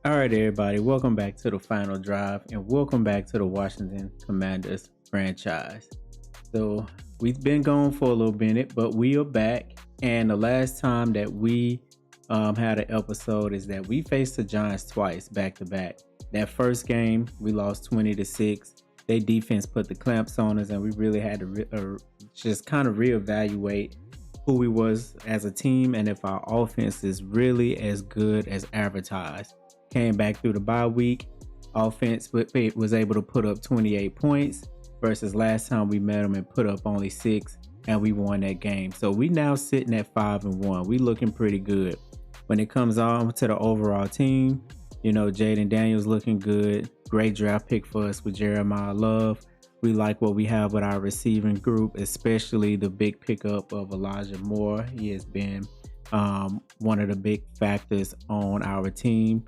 All right, everybody, welcome back to the final drive and welcome back to the Washington Commanders franchise. So, we've been gone for a little minute, but we are back. And the last time that we had an episode is that we faced the Giants twice back to back. That first game, we lost 20-6. Their defense put the clamps on us, and we really had to just kind of reevaluate who we was as a team and if our offense is really as good as advertised. Came back through the bye week. Offense was able to put up 28 points versus last time we met them and put up only 6, and we won that game. So we now sitting at 5-1. We looking pretty good. When it comes on to the overall team, Jaden Daniels looking good. Great draft pick for us with Jeremiah Love. We like what we have with our receiving group, especially the big pickup of Elijah Moore. He has been one of the big factors on our team.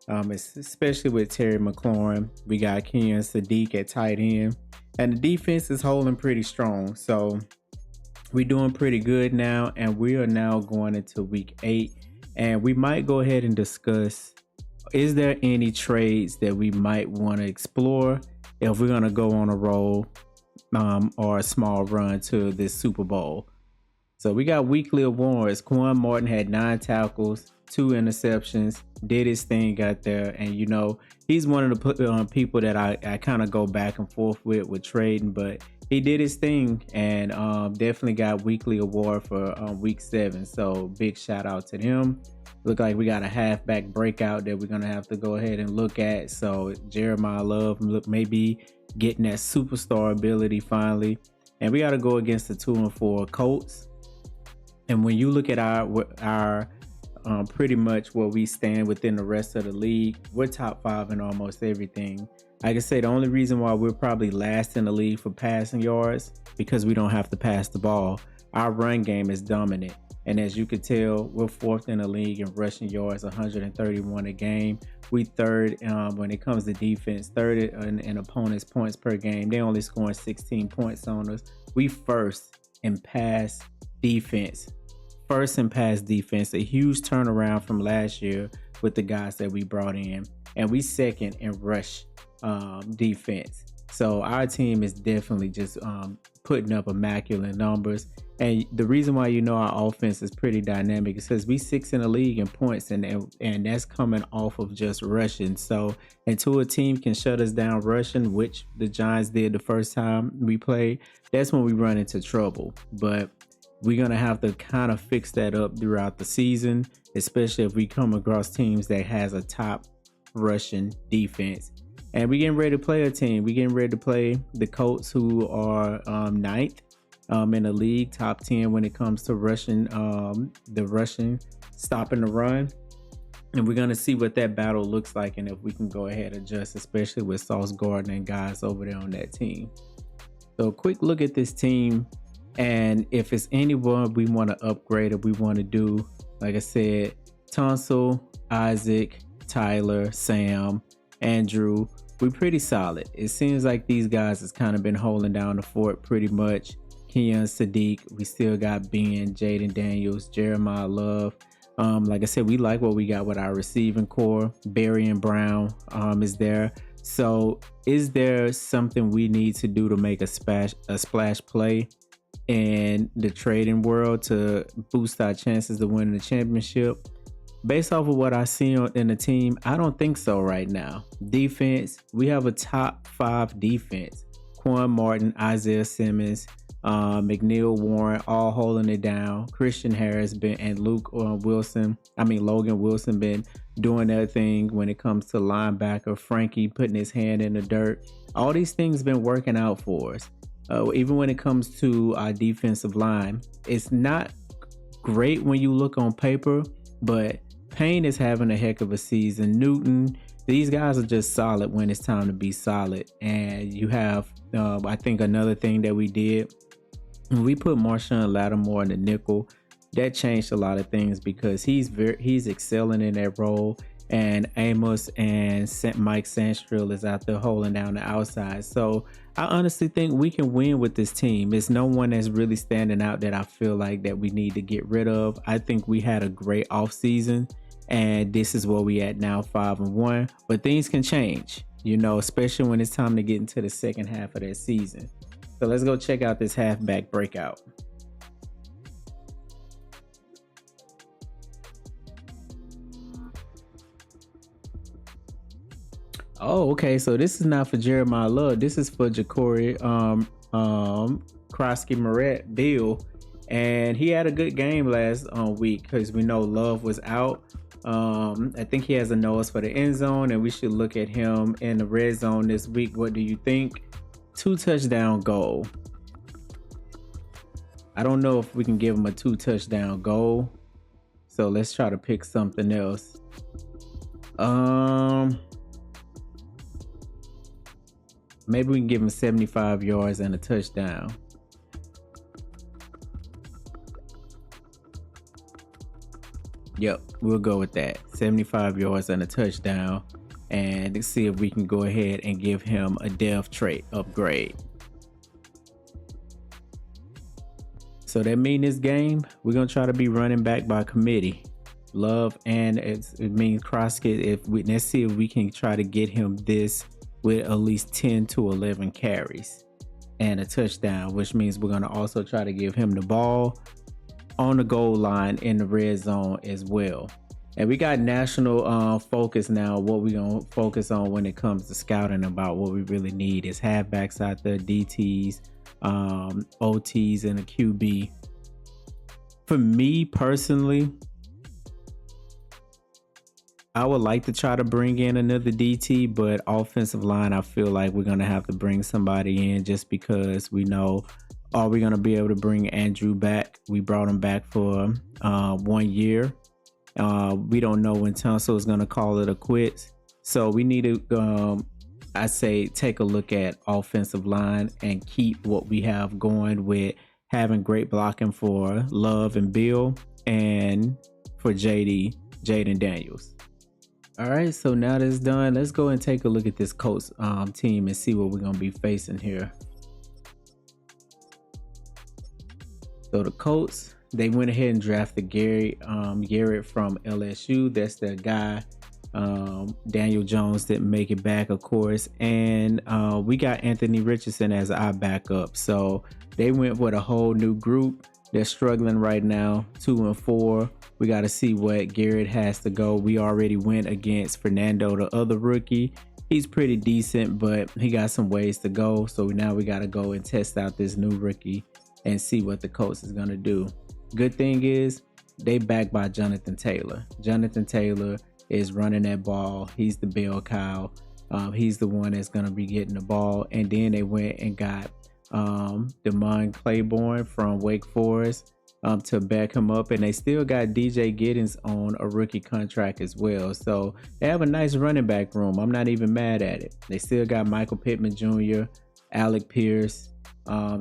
Especially with Terry McLaurin. We got Kenyon Sadiq at tight end, and the defense is holding pretty strong. So we're doing pretty good now, and we are now going into week 8, and we might go ahead and discuss, is there any trades that we might want to explore if we're going to go on a roll or a small run to this Super Bowl. So we got weekly awards. Quan Martin had 9 tackles, 2 interceptions, did his thing out there. And, he's one of the people that I kind of go back and forth with trading, but he did his thing and definitely got weekly award for week 7. So big shout out to him. Look like we got a halfback breakout that we're going to have to go ahead and look at. So Jeremiah Love maybe getting that superstar ability finally. And we got to go against the 2-4 Colts. And when you look at our pretty much where we stand within the rest of the league, we're top 5 in almost everything. Like I say, the only reason why we're probably last in the league for passing yards because we don't have to pass the ball. Our run game is dominant. And as you can tell, we're 4th in the league in rushing yards, 131 a game. We 3rd when it comes to defense, 3rd in opponents' points per game. They only scoring 16 points on us. We 1st in pass defense. A huge turnaround from last year with the guys that we brought in, and we 2nd in rush defense. So our team is definitely just putting up immaculate numbers. And the reason why our offense is pretty dynamic is because we 6th in the league in points, and that's coming off of just rushing. So until a team can shut us down rushing, which the Giants did the first time we played, that's when we run into trouble. But we're going to have to kind of fix that up throughout the season, especially if we come across teams that has a top rushing defense. And we're getting ready to play a team. We're getting ready to play the Colts, who are 9th in the league, top 10 when it comes to rushing, stopping the run. And we're going to see what that battle looks like and if we can go ahead and adjust, especially with Sauce Gardner and guys over there on that team. So a quick look at this team. And if it's anyone we want to upgrade or we want to do, like I said, Tunsil, Isaac, Tyler, Sam, Andrew, we're pretty solid. It seems like these guys has kind of been holding down the fort pretty much. Kenyon Sadiq, we still got Ben, Jaden Daniels, Jeremiah Love. Like I said, we like what we got with our receiving core. Barry and Brown is there. So is there something we need to do to make a splash play in the trading world to boost our chances of winning the championship? Based off of what I see in the team, I don't think so right now. Defense, we have a top 5 defense. Quan Martin, Isaiah Simmons, McNeil Warren, all holding it down. Christian Harris and Logan Wilson been doing their thing when it comes to linebacker. Frankie putting his hand in the dirt. All these things been working out for us. Even when it comes to our defensive line, it's not great when you look on paper, but Payne is having a heck of a season. Newton, these guys are just solid when it's time to be solid. And you have, I think another thing that we did, when we put Marshawn Lattimore in the nickel, that changed a lot of things because he's excelling in that role. And Amos and Mike Sandstrill is out there holding down the outside. So I honestly think we can win with this team. There's no one that's really standing out that I feel like that we need to get rid of. I think we had a great offseason, and this is where we at now, 5-1. But things can change, you know, especially when it's time to get into the second half of that season. So let's go check out this halfback breakout. Oh, okay. So this is not for Jeremiah Love. This is for Ja'Cory Krosky Moret Bill. And he had a good game last week because we know Love was out. I think he has a nose for the end zone, and we should look at him in the red zone this week. What do you think? 2 touchdown goal. I don't know if we can give him a 2 touchdown goal. So let's try to pick something else. Maybe we can give him 75 yards and a touchdown. Yep, we'll go with that. 75 yards and a touchdown. And see if we can go ahead and give him a depth trait upgrade. So that means this game, we're going to try to be running back by committee. Love, and it means Croskett. Let's see if we can try to get him this with at least 10 to 11 carries and a touchdown, which means we're going to also try to give him the ball on the goal line in the red zone as well. And we got national focus now. What we're going to focus on when it comes to scouting about what we really need is halfbacks out there, DTs, OTs, and a QB. For me personally, I would like to try to bring in another DT, but offensive line, I feel like we're going to have to bring somebody in just because we know, are we going to be able to bring Andrew back? We brought him back for 1 year. We don't know when Tunsil is going to call it a quits. So we need to, I say, take a look at offensive line and keep what we have going with having great blocking for Love and Bill and for Jaden Daniels. All right, so now that's done, let's go and take a look at this Colts team and see what we're going to be facing here. So the Colts, they went ahead and drafted Garrett from LSU. That's the guy. Daniel Jones didn't make it back, of course. And we got Anthony Richardson as our backup. So they went with a whole new group. They're struggling right now, 2-4. We got to see what Garrett has to go. We already went against Fernando, the other rookie. He's pretty decent, but he got some ways to go. So now we got to go and test out this new rookie and see what the Colts is going to do. Good thing is they backed by Jonathan Taylor. Jonathan Taylor is running that ball. He's the bell cow. He's the one that's going to be getting the ball. And then they went and got Damon Claiborne from Wake Forest to back him up, and they still got DJ Giddens on a rookie contract as well. So they have a nice running back room. I'm not even mad at it. They still got Michael Pittman Jr., Alec Pierce,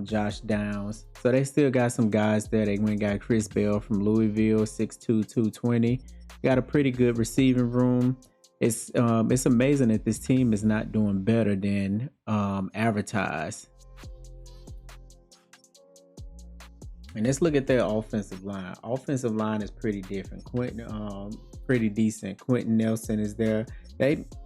Josh Downs. So they still got some guys there. They went and got Chris Bell from Louisville, 6'2", 220. Got a pretty good receiving room. It's amazing that this team is not doing better than advertised. And let's look at their offensive line. Offensive line is pretty different. Pretty decent. Quentin Nelson is there.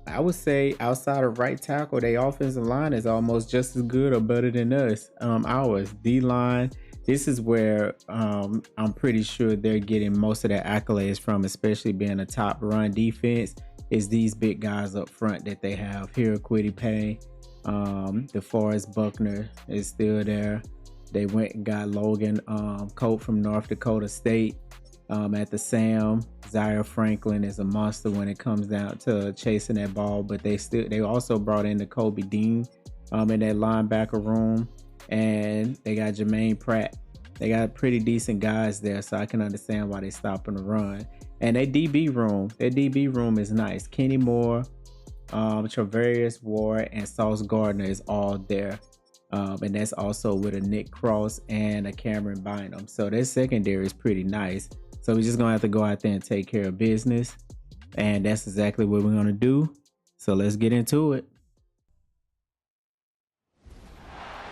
I would say outside of right tackle, their offensive line is almost just as good or better than us. Ours, D-line, this is where I'm pretty sure they're getting most of their accolades from, especially being a top run defense, is these big guys up front that they have here. Kwity Paye, DeForest Buckner is still there. They went and got Logan Colt from North Dakota State at the Sam. Zaire Franklin is a monster when it comes down to chasing that ball, but they also brought in the Kobe Dean in that linebacker room, and they got Jermaine Pratt. They got pretty decent guys there, so I can understand why they stopping the run. And their DB room is nice. Kenny Moore, Travarius Ward, and Sauce Gardner is all there. And that's also with a Nick Cross and a Cameron Bynum. So their secondary is pretty nice. So we're just going to have to go out there and take care of business. And that's exactly what we're going to do. So let's get into it.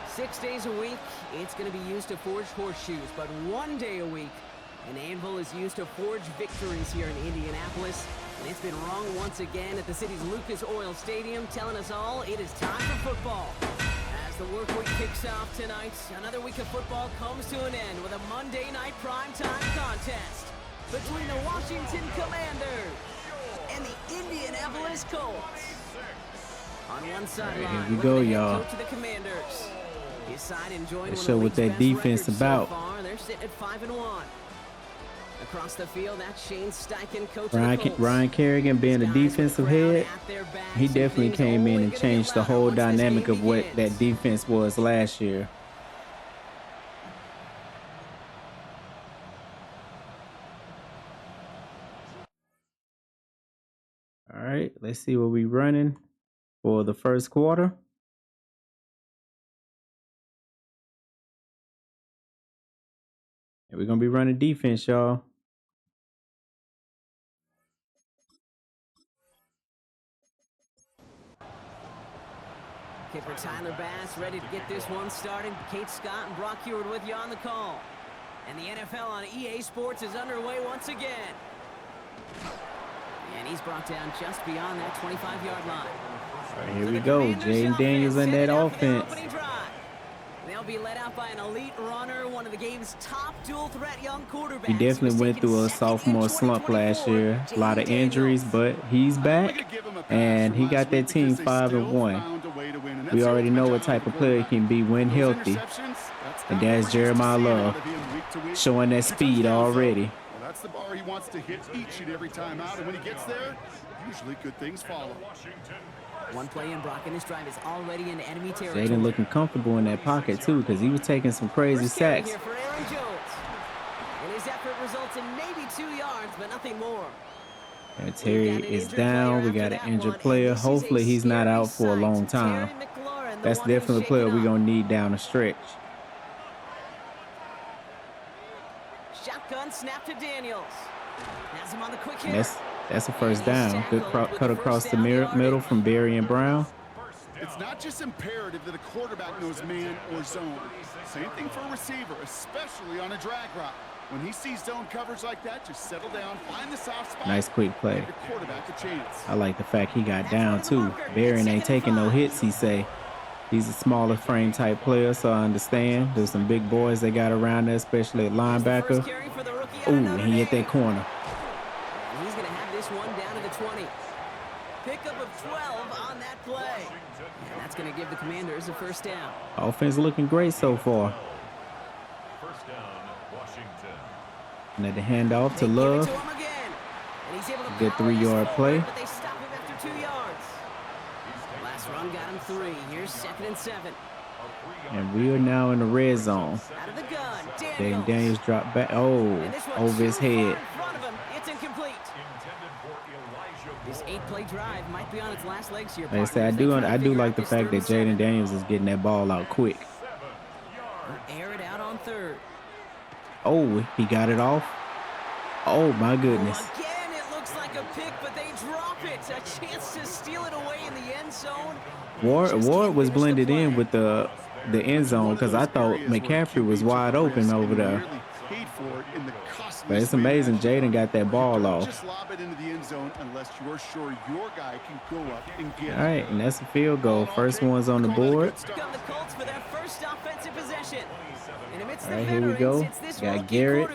6 days a week, it's going to be used to forge horseshoes. But 1 day a week, An anvil is used to forge victories here in Indianapolis, and it's been rung once again at the city's Lucas Oil Stadium, telling us all it is time for football. As the work week kicks off tonight, another week of football comes to an end with a Monday night primetime contest between the Washington Commanders and the Indianapolis Colts. On one sideline, here we go, y'all. coach of the Commanders. His side enjoying Let's one show of what the that league's defense best records about. So far. They're sitting at 5-1. Across the field, that's Shane Steichen, coach of the Colts. Ryan Kerrigan being the defensive head, he definitely came in and changed the whole dynamic of what that defense was last year. All right, let's see what we're running for the first quarter. And we're going to be running defense, y'all. Kipper Tyler Bass ready to get this one started. Kate Scott and Brock Heward with you on the call. And the NFL on EA Sports is underway once again. And he's brought down just beyond that 25-yard line. All right, here we go. Jaden Daniels in that offense. They'll be led out by an elite runner, one of the game's top dual-threat young quarterbacks. He definitely went through a sophomore slump last year. A lot of injuries, but he's back, and he got that team 5-1. We already know what type of player he can be when healthy, and that's Jeremiah Love, showing that speed already. That's the bar he wants to hit each and every time out, and when he gets there, usually good things follow. One play in Brock, and this drive is already into enemy territory. Jaden looking comfortable in that pocket too, because he was taking some crazy sacks. Here for Aaron Jones. And his effort results in maybe 2 yards, but nothing more. And Terry is down. We got an injured player. Hopefully he's not out for a long time. That's definitely a player we're going to need down the stretch. Shotgun snap to Daniels. Has him on the quick hit. That's a first down. Good cut across the middle from Barry and Brown. It's not just imperative that a quarterback knows man or zone. Same thing for a receiver, especially on a drag route. When he sees zone coverage like that, just settle down, find the soft spot. Nice quick play. Give your quarterback a chance. I like the fact he got down too. Barry ain't taking no hits, he say. He's a smaller frame type player, so I understand. There's some big boys they got around there, especially at linebacker. Ooh, he hit that corner. And he's going to have this one down to the 20. Pickup of 12 on that play. And that's going to give the Commanders a first down. Offense looking great so far. First down, Washington. And at the handoff to Love. Good 3-yard play. But they stop him after 2 yards. Last run got him 3. Here's 2nd and 7. And we are now in the red zone. Out of the gun, Jaden Daniels dropped back. Oh, over his head. It's incomplete. This 8-play drive might be on its last legs here. Like I said, I do like the fact that Jaden Daniels is getting that ball out quick. Air it out on 3rd. Oh, he got it off. Oh my goodness. Again, it looks like a pick, but they drop it. A chance to steal it away in the end zone. Ward was blended in with the end zone because I thought McCaffrey was wide open over there. But it's amazing Jaden got that ball off. Just lob it into the end zone unless you're sure your guy can go up and get it. All right, and that's a field goal. First one's on the board. Got the Colts for their first offensive possession. All right, here we go. Got Garrett.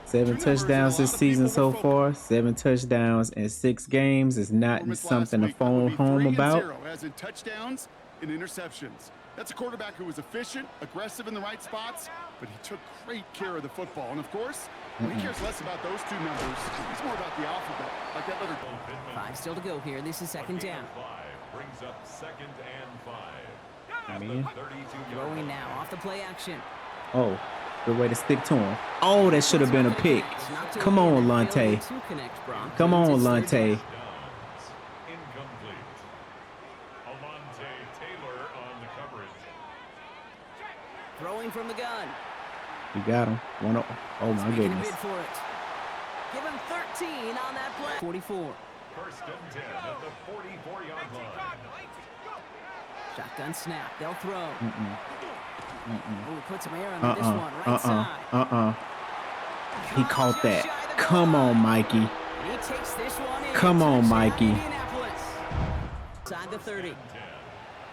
7 touchdowns this season so far. 7 touchdowns in 6 games is not something to phone home about. As in touchdowns and interceptions. That's a quarterback who was efficient, aggressive in the right spots, but he took great care of the football. And of course, he cares less about those 2 numbers. He's more about the alphabet, like that other. 5 still to go here. This is 2nd down. Brings up 2nd and 5. I mean, Throwing now off the play action. oh, good way to stick to him. Oh, that should have been a pick. Come on, Lante. Come on, Lante. Throwing from the gun. You got him. Oh my goodness. Give him 13 on that play. 44. First and 10 at the 44-yard line. Shotgun snap. They'll throw. Ooh, put some air on this one. Right side. He caught that. Come on, Mikey. And he takes this one in. Come on, Mikey. Indianapolis. Side the 30.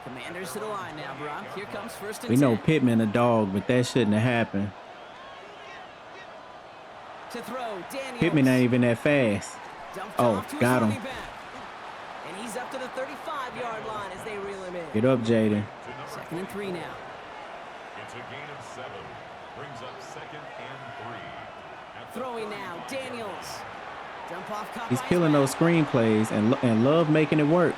Commanders to the line now, Brock. Here comes first and We know 10. Pittman a dog, but that shouldn't have happened. To throw, Daniels. Pittman ain't even that fast. Dumped Oh, off to his got him. running back. And he's up to the 35-yard line as they reel him in. Get up, Jaden. 2nd and 3 now. It's a gain of 7. Brings up 2nd and 3. Throwing now, Daniels. Dump off caught He's by his killing man. those screenplays and love making it work.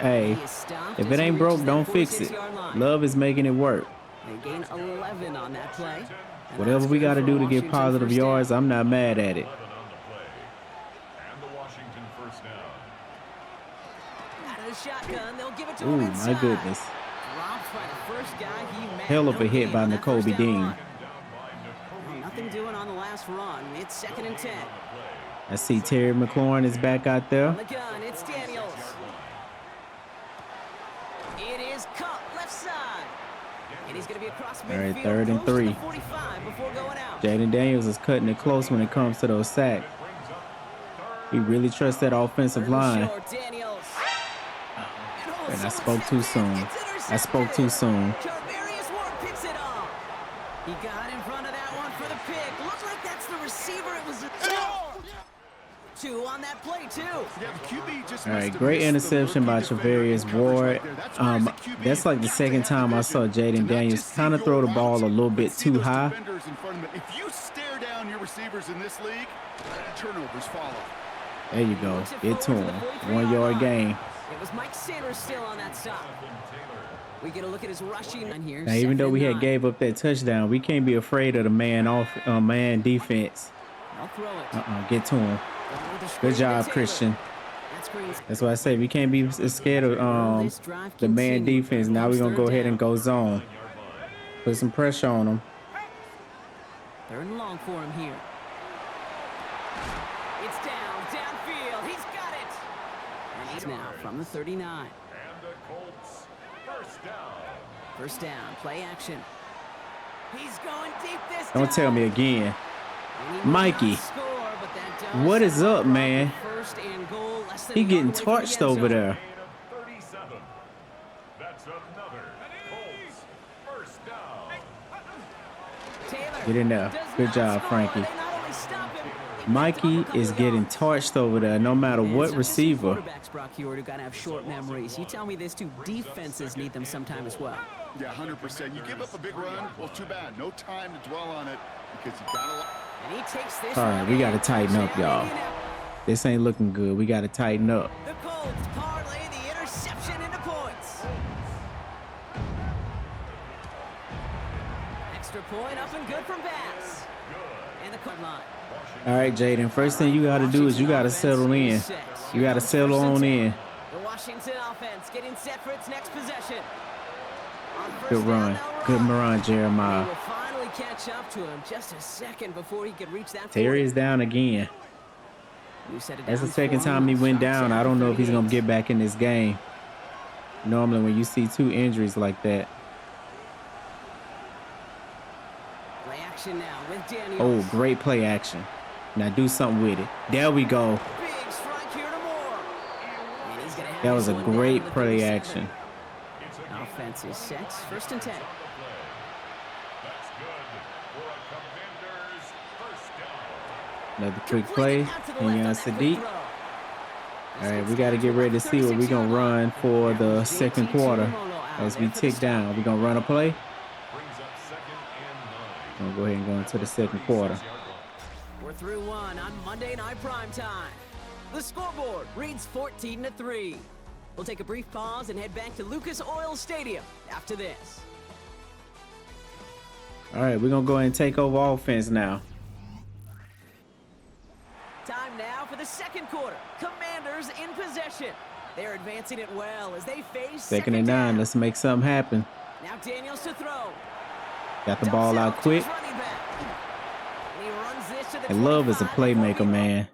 Hey, He is stopped if as it he ain't broke, reaches don't that fix it. 46-yard line. Love is making it work. They gain 11 on that play. And Whatever that's we good got to for do to get Washington positive first down. yards, I'm not mad at it. 11 on the play. And the Washington first down. Out of the shotgun, they'll give it to Ooh, him my inside. goodness. Dropped by the first guy he met. Hell of a No hit gain by on that first N'Kobe down Dean. run. Nothing doing on the last run. It's 2nd and 10. I see Terry McLaurin is back out there. On the gun, it's Daniels. It is cut left side. And he's going to be across midfield. right, 3rd and close to 3. the 45 before going out. Jaden Daniels is cutting it close when it comes to those sacks. He really trusts that offensive line. Short, Daniels. And I spoke too soon. I spoke too soon. Charvarius Ward picks it off. He got in front of that one for the pick. Looks like that's the receiver. It was a 2 on that play, too. Yeah, the QB just All must right, have great missed the interception by rookie defender in Travarius coverage Ward. right there. That's where as a QB, That's like the you've got to second have time I saw vision to Jaden not Daniels just see kind of your throw the routes, ball a little but bit see too those high. defenders in front of him. If you stare down your receivers in this league, turnovers follow. There you go. Get to him. 1 yard gain. It was Mike Sanders still on that stop. We get a look at his rushing line here. Now, even though we 2nd had and 9. gave up that touchdown, we can't be afraid of the man defense. They'll throw it. Get to him. Going with the screen Good to job, Taylor. Christian. That screen's That's why I say we can't be scared of the man defense. Now we're gonna go ahead and go zone. Put some pressure on them. 3rd and long for him here. It's downfield. He's got it. And he's now from the 39. And the Colts first down. First down, play action. He's going deep this time. Don't tell me again. And he will Mikey, not score, but that does what is set up, man? First and goal, less than He a yard getting away from the torched end over zone. there. Gain of 37. That's another Colts first down. Taylor Get in there. does Good not job, score. Frankie. They not only stop him, Mikey is getting torched over there, no matter And what some receiver. quarterbacks, Brock Heward, who gotta have short memories. You tell me this too. Defenses need them sometime as well. Yeah, 100%. You give up a big run, well, too bad. No time to dwell on it because you got to. And he takes this All right, one we in. got to tighten up, Touchdown, y'all. Indianapolis. This ain't looking good. We got to tighten up. The Colts parlay the interception into points. Extra point up and good from Bass. And the card line. All right, Jaden. First thing you got to do is you got to settle in. You got to settle on in. The Washington offense getting set for its next possession. On first Good down, run. they'll Good run. run, He Jeremiah. will finally catch up to him just a second before he could reach that. Terry is down again. That's the second time he went down. I don't know if he's going to get back in this game. Normally when you see 2 injuries like that. Play action now with Daniels. Oh, great play action. Now do something with it. There we go. Big strike here to Moore. And he's gonna have That was this a one down great to the play 37. action. Offense is set. 1st and 10. That's good for a Commanders first down. Another quick play. Completed out to the And left Young on that quick Sadiq. throw. All right, we got to get ready to see what we're going to run for the second quarter as we tick down. We're going to run a play. Brings up 2nd and 9. We're going to go ahead and go into the second quarter. We're through one on Monday Night Primetime. The scoreboard reads 14-3. We'll take a brief pause and head back to Lucas Oil Stadium after this. All right, we're going to go ahead and take over offense now. Time now for the second quarter. Commanders in possession. They're advancing it well as they face 2nd and 9. down. Let's make something happen. Now Daniels to throw. Got the ball out quick. And Love is a playmaker, man.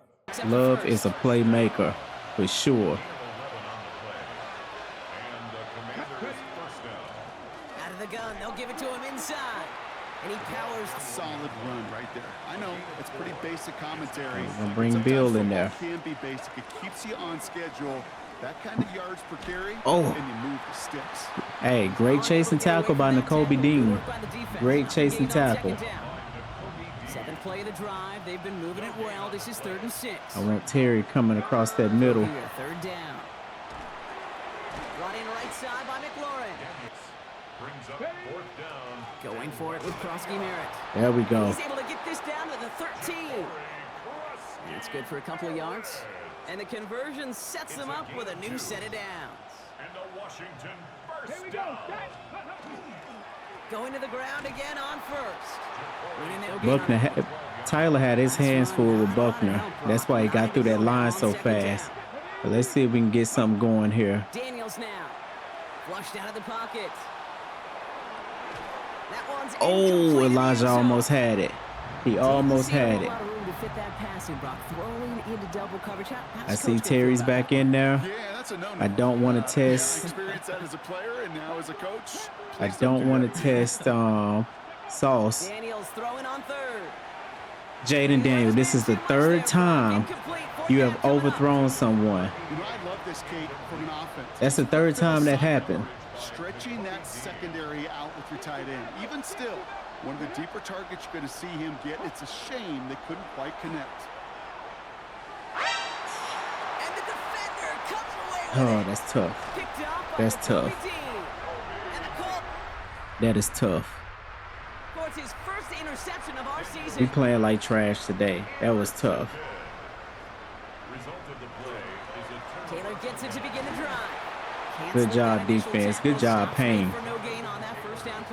Love is a playmaker for sure. And the Commanders first down. Out of the gun, they'll give it to him inside. And he powers solid run right there. I know it's pretty basic commentary. Gonna bring Sometimes Bill in there. football can be basic. It keeps you on schedule. That kind of yards per carry, Oh. and you move the sticks. Hey, great chasing tackle by N'Kobe Dean. Great chasing tackle. 7th play of the drive. They've been moving it well. This is 3rd and 6. I want Terry coming across that middle. Here, 3rd down. Brought in right side by McLaurin. Brings up 4th down. Going for it with Krosky Merritt. There we go. He's able to get this down to the 13. It's good for a couple of yards. And the conversion sets them up with a new set of downs. And the Washington first down. Going to the ground again on first. Buckner, Tyler had his hands full with Buckner. That's why he got through that line so fast. But let's see if we can get something going here. Daniels now. Flushed out of the pocket. That one's Oh, incomplete in the Elijah end zone. almost had it. He almost had it. I see Terry's back in there. Yeah, that's a no-no. I don't want to test. Experience that as a player and now as a coach. I don't want to test Sauce. Daniels throwing on 3rd. Jaden Daniel, this is the 3rd time you have overthrown someone. You know, I love this, Kate, from an offense. That's the 3rd time that happened. Stretching that secondary out with your tight end. Even still, one of the deeper targets you're going to see him get. It's a shame they couldn't quite connect. And the defender comes away with Oh, it. that's tough. Picked off by That's the tough. Kobe team. And the Colt That is tough. scores his first interception of our season. We playing like trash today. That was tough. Result of the play is a turnover. Taylor gets it to begin the drive. Good job, defense. Good job, Payne.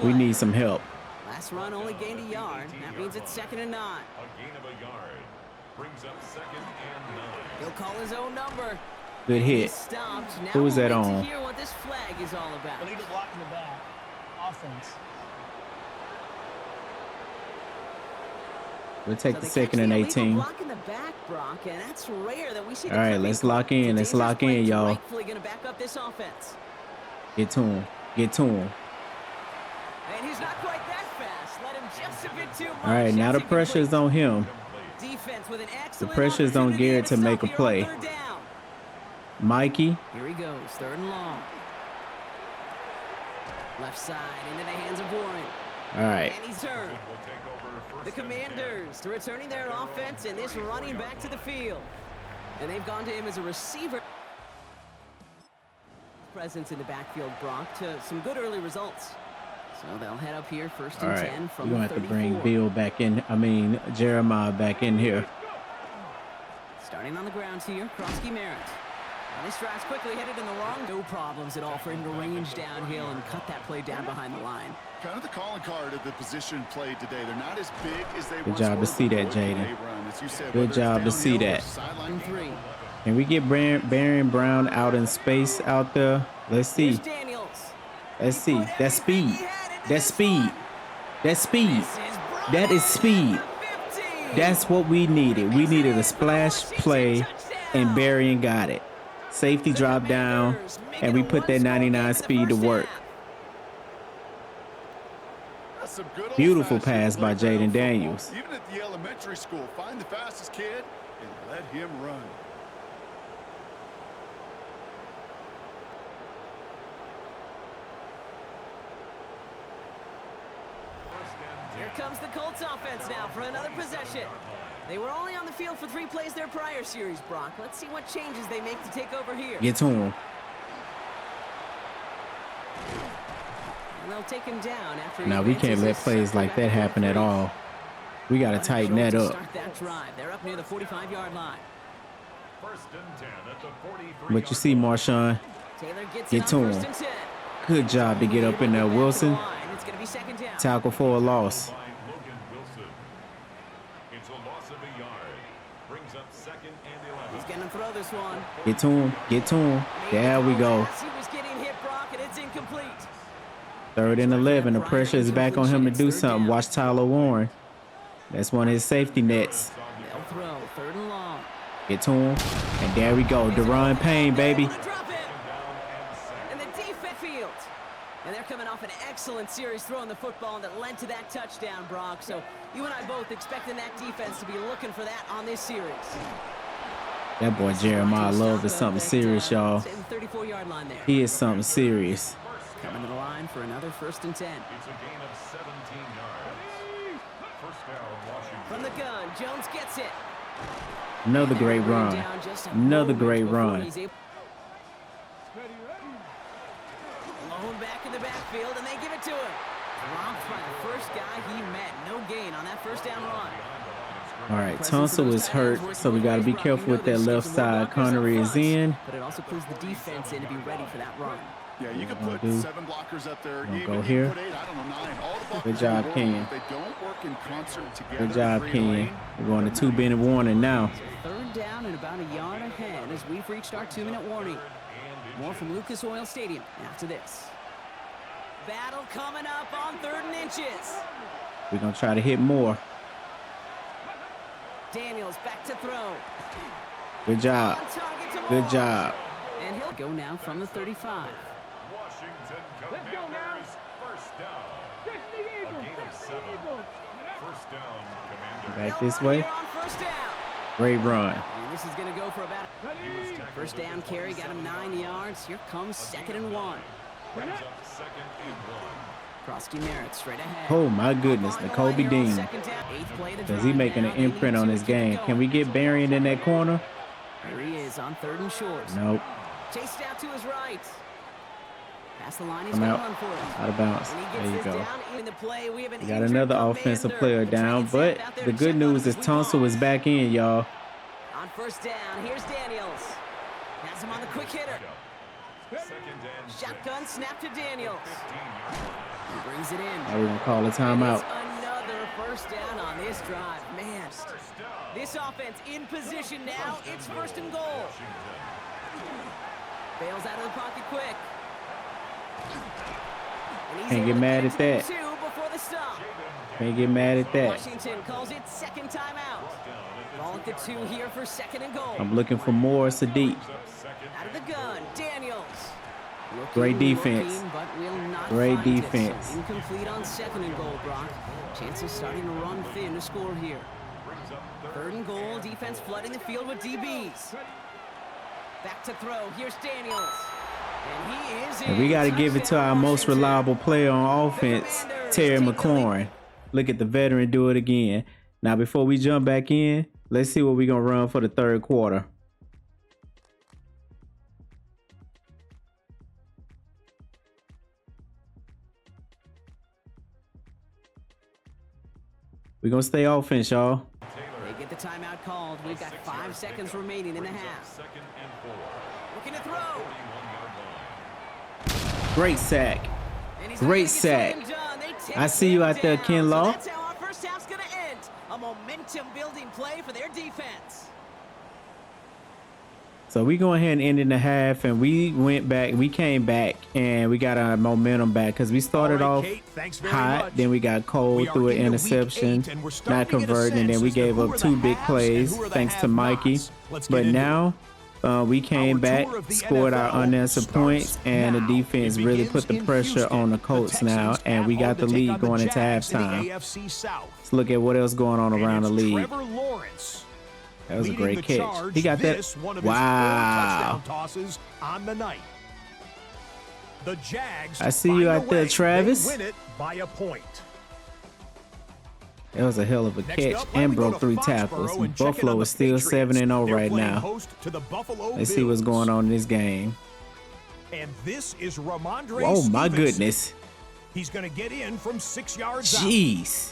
We need some help. Last run only gained a yard. That means it's 2nd and 9. A gain of a yard. Brings up 2nd and 9. He'll call his own number. Good He hit. stopped. Now Who was we'll that wait to on? hear what this flag is all about. Illegal block in the back. Offense. We'll take So the they catch 2nd and the illegal 18. block in the back, Brock, and that's rare that we see. All right, let's lock in. Let's lock in, y'all. Rightfully going to back up this offense. Get to him. Get to him. And he's not quite that fast. Let him just a bit too much. All right, now the pressure is on him. Defense with an excellent pressure is on opportunity Garrett to stop make a here on play. 3rd down. Mikey. Here he goes, 3rd and long. Left side into the hands of Warren. All right. And he's turned. Will take over The 1st and 10. Commanders returning their offense and this running back to the field. And they've gone to him as a receiver. Presence in the backfield, Brock, to some good early results. So they'll head up here 1st All and right. 10 We're from going to the have to bring 34. Bill back in. Jeremiah back in here. Starting on the ground here, Krosky Merritt. Now this drive's quickly headed in the wrong. No problems at all for him to range downhill and cut that play down behind the line. Kind of the calling card of the position played today. They're not as big as they Good once job to were, see but that, boy, can Jaden. they run. As you said, Good whether it's job to see downhill or that. sideline And 3. Can we get Barron Brown out in space out there? Let's see. Here's Daniels. Let's see. Put That's everything speed. he had into That's this speed. one. That's speed. This is Bryant That is speed. at the 15. That's what we needed. We needed a splash play, and Berrien got it. Safety dropped down, and we put that 99 speed to work. That's some good Beautiful old-fashioned pass by playground Jaden football. Daniels. Even at the elementary school, find the fastest kid and let him run. Here comes the Colts offense now for another possession. They were only on the field for 3 plays their prior series, Brock. Let's see what changes they make to take over here. Get to him. And they'll take him down after he Now we can't advances let his plays second like that back happen at three. all. We got to tighten that To up. start that drive. They're up near the 45-yard line. 1st and 10 at the 43. What you see, Marshawn? Taylor gets Get it to on him. 1st and 10. Good job to get up in there, Wilson. It's going to be 2nd down. Tackle for a loss. By Logan Wilson. It's a loss of a yard. Brings up 2nd and 11. He's going to throw this one. Get to him. Get to him. There we go. He was getting hit, Brock, and it's incomplete. 3rd and 11. The pressure is back on him to do something. Watch Tyler Warren. That's one of his safety nets. They'll throw 3rd and long. Get to him. And there we go. Deron Payne, baby. Drop him. And the defense field. And they're coming off an excellent series throwing the football that led to that touchdown, Brock. So you and I both expecting that defense to be looking for that on this series. That boy Jeremiah Love is something serious, y'all. 34-yard line there. He is something serious. Coming to the line for another 1st and 10. It's a gain of 17 yards. First down, Washington. From the gun, Jones gets it. Another great run. Another great run. Alone back in the backfield, and they give it to him. Dropped by the first guy he met. No gain on that first down run. All right, Tunsil is hurt, so we got to be careful with that left side. Connery is in. But it also puts the defense in to be ready for that run. Yeah, you can put 7 blockers up there. Gonna Even go here. put 8, I don't know, 9. All the blockers Good job, work, Kenyon. but they don't work in concert together. Good job, Free Kenyon. lane. We're going to 2-minute warning now. So 3rd down and about a yard ahead as we've reached our 2-minute warning. More from Lucas Oil Stadium after this. Battle coming up on 3rd and inches. We're going to try to hit more. Daniels back to throw. Good job. On target to Good Moore. job. And he'll go now from the 35. Washington Commanders, first down. A gain of 7. First down, Commanders. Back this way. Here on 1st down. Great run. And this is going to go for about first down carry, got him 9 yards. Here comes 2nd and 1. Brings up 2nd and 1. Krosky Merritt straight ahead. Oh, my goodness. N'Kobe Dean. Is he making an imprint on his game? Can we get Berrien in that corner? Here he is on 3rd and short. Nope. Chased out to his right. Past the line, he's I'm going out. to run for it. Out of bounds. And he There gets you this go. down in the play. We have an We got injured another commander. offensive player The down, trade but staff out there the to good check on news him is as we Tunsil pause. is back in, y'all. On 1st down, here's Daniels. Has him on the quick hitter. 2nd and 6. Shotgun snap to Daniels. 15-yard line. He brings it in. Now we're going to call a And timeout. it's another 1st down on this drive. Man, this offense in position now. It's 1st and goal. Bails out of the pocket quick. And he's Can't able get to mad it at to that. 2 before the stop. Can't get mad at that. Washington calls it 2nd timeout. Ball at the 2 here for 2nd and goal. I'm looking for more Sadiq. Out of the gun, Daniels. Great defense. Looking, but will not Great find it. defense. So incomplete on 2nd and goal, Brock. Chances starting to run thin to score here. 3rd and goal, defense flooding the field with DBs. Back to throw, here's Daniels. And he is in. And we got to give it to our most reliable player on offense, Terry McLaurin. Look at the veteran do it again. Now, before we jump back in, let's see what we're going to run for the 3rd quarter. We're going to stay offense, y'all. They get the timeout called. We've got 5 seconds remaining in the half. 2nd and 4. Looking to throw. 41-yard line. Great sack. And he's Great gonna get sack. slammed done. They take I see you him out there, down. Ken Law. So that's how our first half's going to end. A momentum-building play for their defense. So we go ahead and end in the half, and we came back, and we got our momentum back because we started All off right, Kate, thanks very hot, much. then we got cold We are through an into week interception, 8, and we're not starting to get a converting, and then sense we as to gave who up are the 2 big haves plays and who are the thanks to Mikey. have-nots. Let's But get into now we came Our back, tour of the scored our NFL unanswered starts points, and the now. defense It really begins put the in pressure Houston. on the Colts The now, Texans and we at got home the to take lead on the going into Jags in the halftime. AFC South. Let's look at what else going on around the And it's league. Trevor Lawrence That was a leading great the catch. charge. He got that. This, one of his 4 Wow. touchdown tosses on the night. The Jags I see you find a out there, way. Travis. They win it by a point. That was a hell of a Next catch up, let and me go broke to 3 Foxborough tackles. and check in Buffalo on is the still Patriots. 7-0 They're right playing now. host to the Buffalo Let's see what's Bills. going on in this game. And this is Ramondre Oh my Stevenson. goodness. He's going to get in from 6 yards out. Jeez.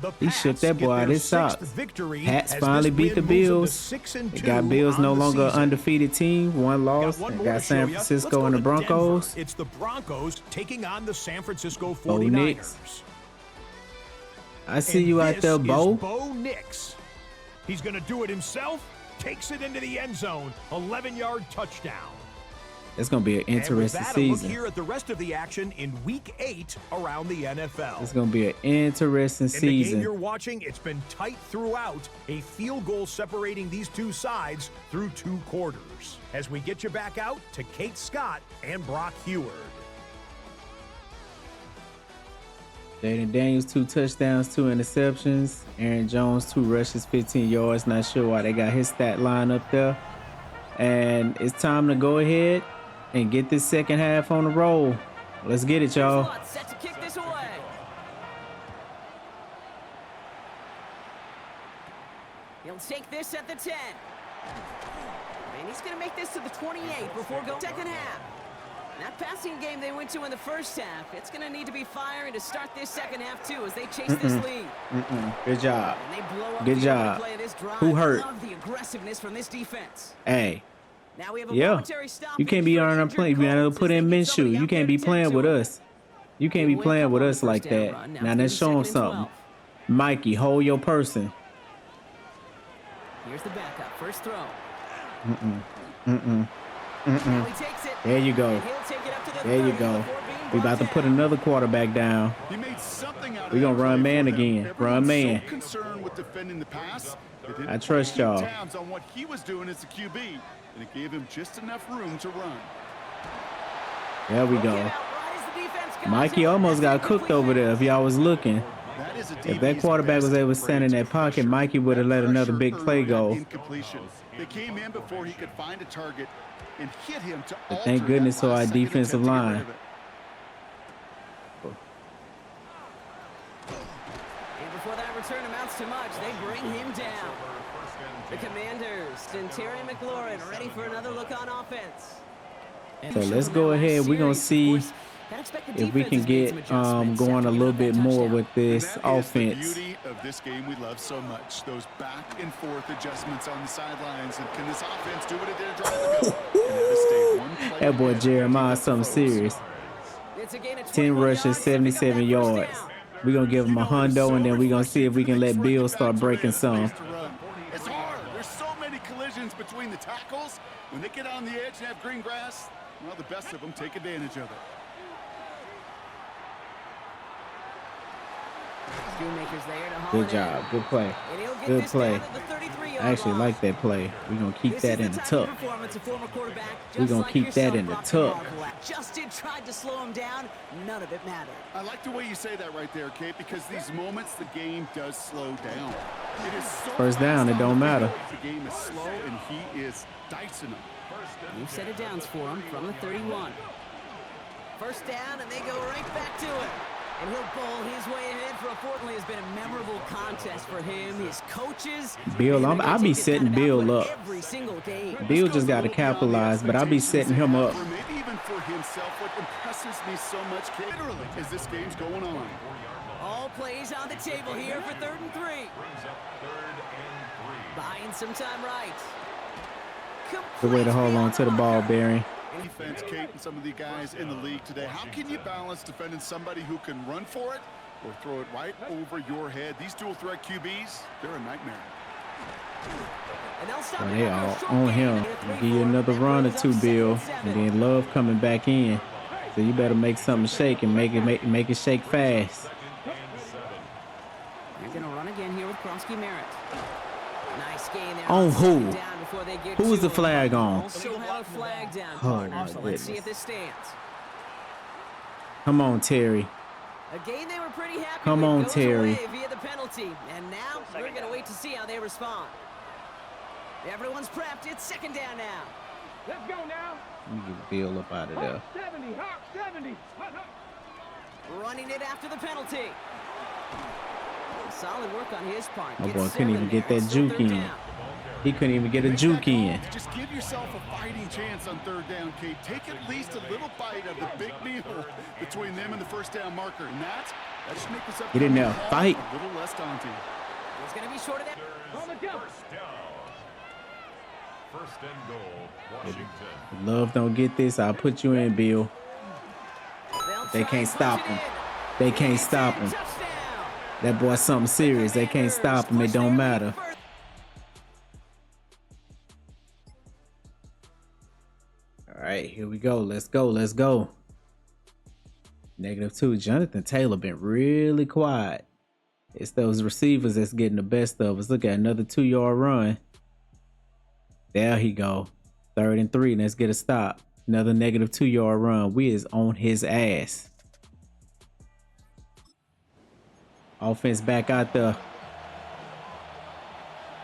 The He Pats shook that get boy out their his socks. 6th victory Pats as finally this beat the win moves them to Bills. 6-2 They got Bills on no the longer season. undefeated team. 1 loss. Got one They more got to San show ya. Let's Francisco go and the to Broncos. Denver. It's the Broncos taking on the San Francisco Bo 49ers. Nix. I see And you out this there, is Bo. Bo Nix. He's going to do it himself. Takes it into the end zone. 11-yard touchdown. It's going to be an And with interesting that, a look season. here at the rest of the action in Week 8 around the NFL. It's going to be an interesting In the game you're season. watching, it's been tight throughout. A field goal separating these two sides through 2 quarters. As we get you back out to Kate Scott and Brock Heward. Jaden Daniels, 2 touchdowns, 2 interceptions. Aaron Jones, 2 rushes, 15 yards. Not sure why they got his stat line up there. And it's time to go ahead and get this second half on the roll. Let's get it, y'all. Set to kick this away. He'll take this at the 10. And he's going to make this to the 28 before going second half. That passing game they went to in the first half, it's going to need to be firing to start this second half too as they chase this lead. Good job. And they blow up Good the job. play of this drive. Who hurt? Love the aggressiveness from this defense. Hey. Now we have a Yeah. voluntary stop. You can't be on our plane. You gotta put in Minshew. You can't be playing with us. You can't be playing with us like that. Now let's show him something. Mikey, hold your person. Here's the backup. First throw. Mm-mm. Now he takes it. There you go. And he'll take it up to the There you 30 go. before being We about to brought put down. another quarterback down. He made something out of We gonna that run play man for them. again. Run Everyone's man. So concerned with defending the pass. They didn't I trust keep y'all. tabs on what he was doing as a QB, and it gave him just enough room to run. There we Get go. out right as the defense comes Mikey in. almost got That's cooked incomplete over there if y'all was looking. That is a If DB's that quarterback was best able to stand in trait, that pocket, pressure. Mikey would have let That another pressure big play earned that go. incompletion. They came in before he could find a target and hit him to But alter thank goodness that to our last second defensive attempt to get rid line. of it. And before that return amounts to much, they bring him down. The Commanders and Terry McLaurin ready for another look on offense. So let's go ahead. We're gonna see if we can get going a little bit more with this And that is the offense. beauty of this game we love so much. Those back and forth adjustments on the sidelines. And can this offense do what it did to drive the middle? And that is stay one play That boy ahead. Jeremiah something serious. It's a gain of 10 21 rushes, yards to pick up 77 that first yards. down. We're gonna give him a hundo and then we're gonna see if we can let Bill start breaking some. It's hard. There's so many collisions between the tackles. When they get on the edge and have green grass, well, the best of them take advantage of it. Shoemaker's there to haul Good it job. Good play. in. And he'll get Good this play. down at the 33-yard I actually line. like that play. We're gonna keep This that is in the type of tuck. performance a former quarterback, We're just gonna like keep that yourself, in the brought to tuck. marvel at. Justin tried to slow him down. None of it mattered. I like the way you say that right there, Kate, because these moments the game does slow down. It is so First down, fast it on don't the matter. field. The game is slow, and he is dicing them. New set of downs for him from the 31. First down, and they go right back to it. And he'll bowl his way ahead for a fortunately has been a memorable contest for him, his coaches. Bill, and they're I'll gonna be take this setting kind of Bill output up. every single game. Bill just got to capitalize, but I'll be setting him up. Or maybe even for himself. What impresses me so much, Kate, literally, as this game's going on. All plays on the table here for 3rd and 3. Buying some time right. Good way to hold on to the ball, Barry. Defense, Kate, and some of the guys in the league today. How can you balance defending somebody who can run for it or throw it right over your head? These dual threat QBs, they're a nightmare. And they'll stop So it they after a all short on gain. him. Get a Give you 3-4. another That run or brings two, up 2nd Bill, and 7. and then Love coming back in. So you better make something shake and make it shake fast. They're going to run again here with Kronsky Merritt. Nice gain there. On who? Down before they get Who was to the him. flag on? Also have a flag down. Oh, my So let's see goodness. if this stands. Come on, Terry. Again, they were pretty happy. Come with. on, Goes Terry. away via the penalty. And now we're going to wait to see how they respond. Everyone's prepped. It's 2nd down now. Let's go now. Let me get Bill up out of there. 70, hop, 70. Running it after the penalty. Solid work on his part. My Gets boy couldn't 7 even get there. that It's still juke 3rd in. down. He couldn't even get a Make juke that call. in. Just give yourself a fighting chance on 3rd down, Kate. Take at least a little bite of the big meal between them and the 1st down marker. And that should make this up. Get in there. Fight. A little less daunting. It's going to be short of that. On the jump. First and goal, Washington. Love don't get this. I'll put you in, Bill. They'll They try can't and stop punch it him. in. They can't It's stop in. him. Touchdown. That boy's something serious. They can't stop him. It don't matter. All right, here we go. Let's go. Let's go. -2. Jonathan Taylor been really quiet. It's those receivers that's getting the best of us. Look at another 2-yard run. There he go. 3rd and 3. Let's get a stop. Another -2-yard run. We is on his ass. Offense back out there.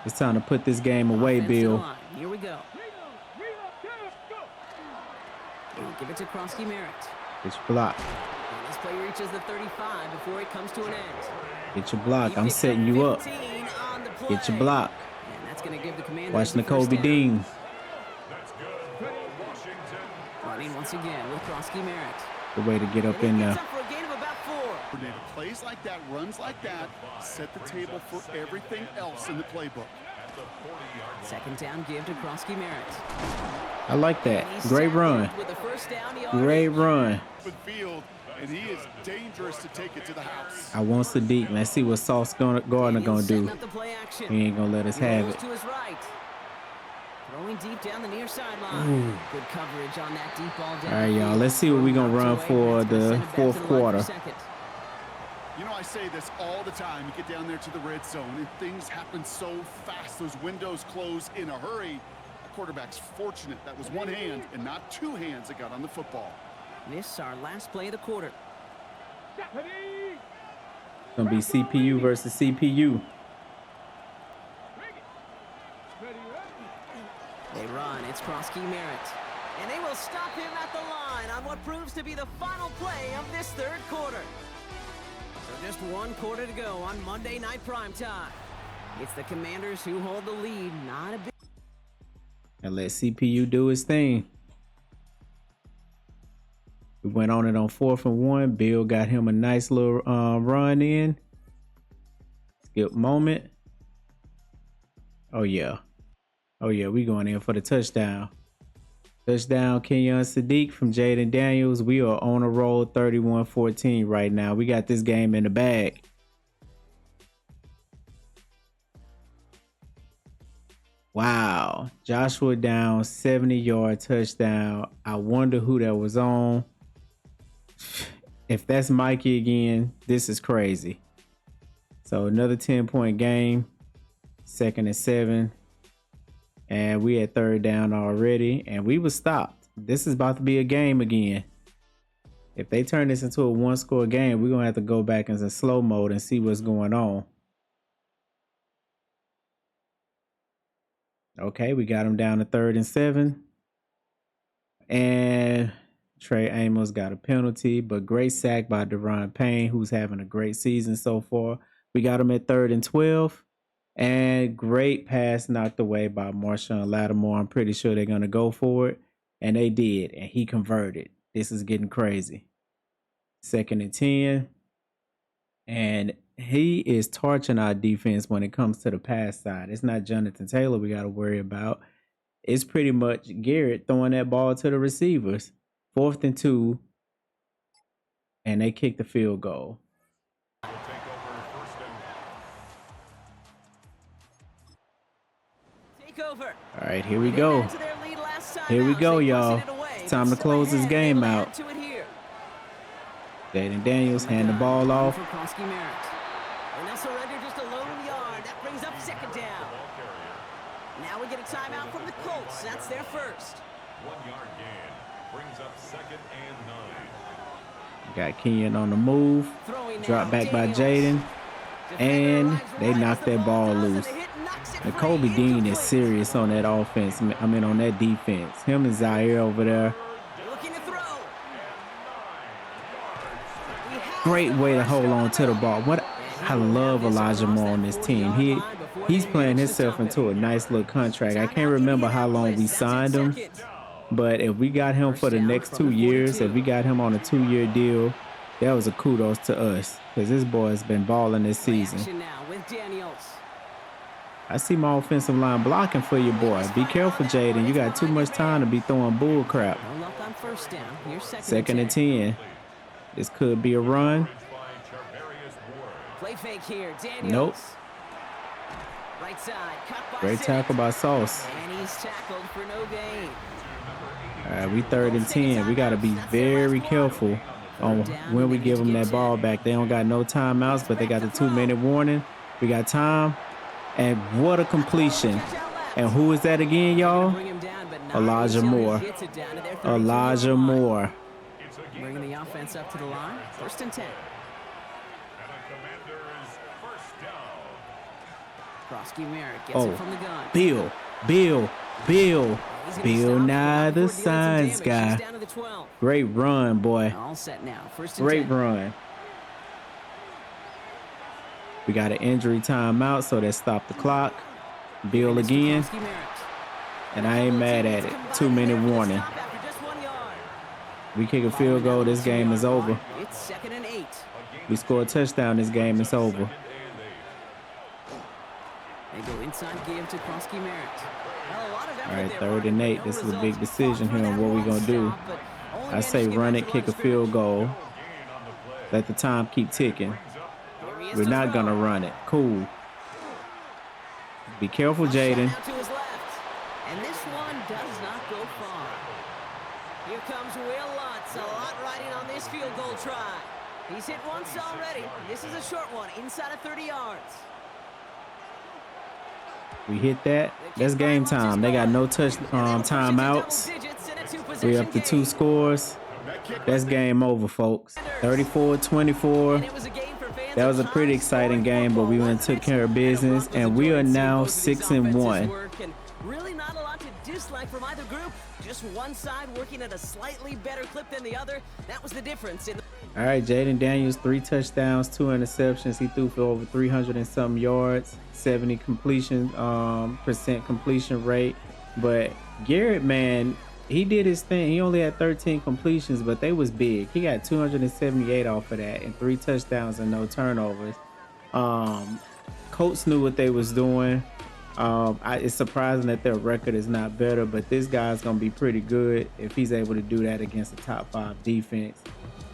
It's time to put this game away, Offense to the Bill. line. Here we go. Give it to Krosky Merritt. Get your block. And this play reaches the 35 before it comes to an end. Get your block. He I'm picks setting you up. 15 on the play. Get your block. And that's going to give the Commanders Watch the first N'Kobe down. Dean. That's good for Washington. Running once again with Krosky Merritt. The way to get up And he in gets there. up for a gain of about 4. Coordinator plays like that, runs like that, set the table for everything else in the playbook. At the 40-yard line. Second down give to Krosky Merritt. I like that. And he's Great tackled run. with the first down yardage. Great run. Open field, and he is dangerous to take it to the house. I want Sadiq. Let's see what Sauce Gardner gonna Daniels setting do. up the play action. He ain't gonna let us He have rolls it. to his right. Throwing deep down the near sideline. Good coverage on that deep ball down. All right, y'all. Let's see what we're gonna run for the fourth quarter. You know, I say this all the time. You get down there to the red zone, and things happen so fast. Those windows close in a hurry. The quarterback's fortunate that was one hand and not two hands that got on the football. This our last play of the quarter. It's gonna be CPU versus CPU. They run. It's Krosky Merritt. And they will stop him at the line on what proves to be the final play of this third quarter. So just one quarter to go on Monday Night Primetime. It's the Commanders who hold the lead. Not a big... And let CPU do his thing. We went on it on 4th and 1. Bill got him a nice little run in. Skip moment. Oh yeah. Oh yeah, we going in for the touchdown. Touchdown, Kenyon Sadiq from Jaden Daniels. We are on a roll, 31-14 right now. We got this game in the bag. Wow. Joshua down, 70-yard touchdown. I wonder who that was on. If that's Mikey again, this is crazy. So another 10-point game. 2nd and 7. And we had 3rd down already. And we were stopped. This is about to be a game again. If they turn this into a one-score game, we're going to have to go back into slow mode and see what's going on. Okay, we got him down to 3rd and 7. And Trey Amos got a penalty, but great sack by Deron Payne, who's having a great season so far. We got him at 3rd and 12. And great pass knocked away by Marshawn Lattimore. I'm pretty sure they're going to go for it. And they did. And he converted. This is getting crazy. 2nd and 10. And he is torching our defense when it comes to the pass side. It's not Jonathan Taylor we got to worry about. It's pretty much Garrett throwing that ball to the receivers. 4th and 2. And they kick the field goal. Will take over first down. Take over. All right, here we go. Into their lead last time Here we out. go, They y'all. forcing it away, It's time but to still close this ahead, game able to out. add to it here. Jaden Daniels hand the ball off. For Krosky Merritt. And they'll surrender just a lone yard. That brings up 2nd down. Ball carrier. Now we get a timeout from the Colts. That's their first. 1-yard gain. Brings up 2nd and 9. Got Kenyon on the move. Throwing Drop now, back by Daniels. Jaden. And they knocked that ball loose. N'Kobe Dean is serious on that offense. I mean, on that defense. Him and Zaire over there. Looking to throw. Great way to hold on to the ball. What I love Elijah Moore on this team. He's playing himself into a nice little contract. I can't remember how long we signed him, but if we got him for the next 2 years, if we got him on a 2-year deal, that was a kudos to us because this boy has been balling this season. Action now with Daniels. I see my offensive line blocking for you, boy. Be careful, Jaden. You got too much time to be throwing bull crap. No luck on first down. Here's 2nd and 10. This could be a run. Play fake here. Daniels. Nope. Right side. Cut by Great Simmons. tackle by Sauce. And he's tackled for no gain. All right, we 3rd and 10. We got to be very careful on when we give them that ball back. They don't got no timeouts, but they got the 2-minute warning. We got time. And what a completion. And who is that again, y'all? Bring him down, but not Elijah until he Moore. gets it down to their 32 Elijah yard line. Moore. Bringing the offense up to the line. 1st and 10. And a Commanders Krosky Merritt gets Oh, it from the gun. Bill. He's gonna Bill stop, Nye but the not before dealing Science some damage. guy. He's down to the 12. Great run, boy. All set now. First and Great 10. run. We got an injury timeout, so that stopped the clock. Bill Mr. again. Krosky Merritt. And I ain't mad at it. 2-minute warning. Stop after just 1 yard. We kick a field goal, this game is over. It's 2nd and 8. We score a touchdown, this game is over. They go inside give to Krosky Merritt. Well, a lot of effort All right, there, 3rd and 8. no This is a results. big decision here on what we're going to do. Stop, but only I managed say to get run back it, to kick a line of field scrimmage. goal. Let the time keep ticking. Here he is We're to not throw. going to run it. Cool. Be careful, A shot Jaden. out to his left. And this one does not go far. Here comes Will Lutz. A lot riding on this field goal try. He's hit once already. This is a short one, inside of 30 yards. We hit that. That's game time. They got no timeouts. We up to 2 scores. That's game over, folks. 34-24. That was a pretty exciting game, but we went and took care of business, and we are now 6-1. Really not a lot to dislike from either group. Just one side working at a slightly better clip than the other. That was the difference. All right, Jaden Daniels, 3 touchdowns, 2 interceptions. He threw for over 300 and some yards, 70 percent completion rate. But Garrett, man, he did his thing. He only had 13 completions, but they was big. He got 278 off of that and 3 touchdowns and no turnovers. Colts knew what they was doing. It's surprising that their record is not better, but this guy's going to be pretty good if he's able to do that against a top 5 defense.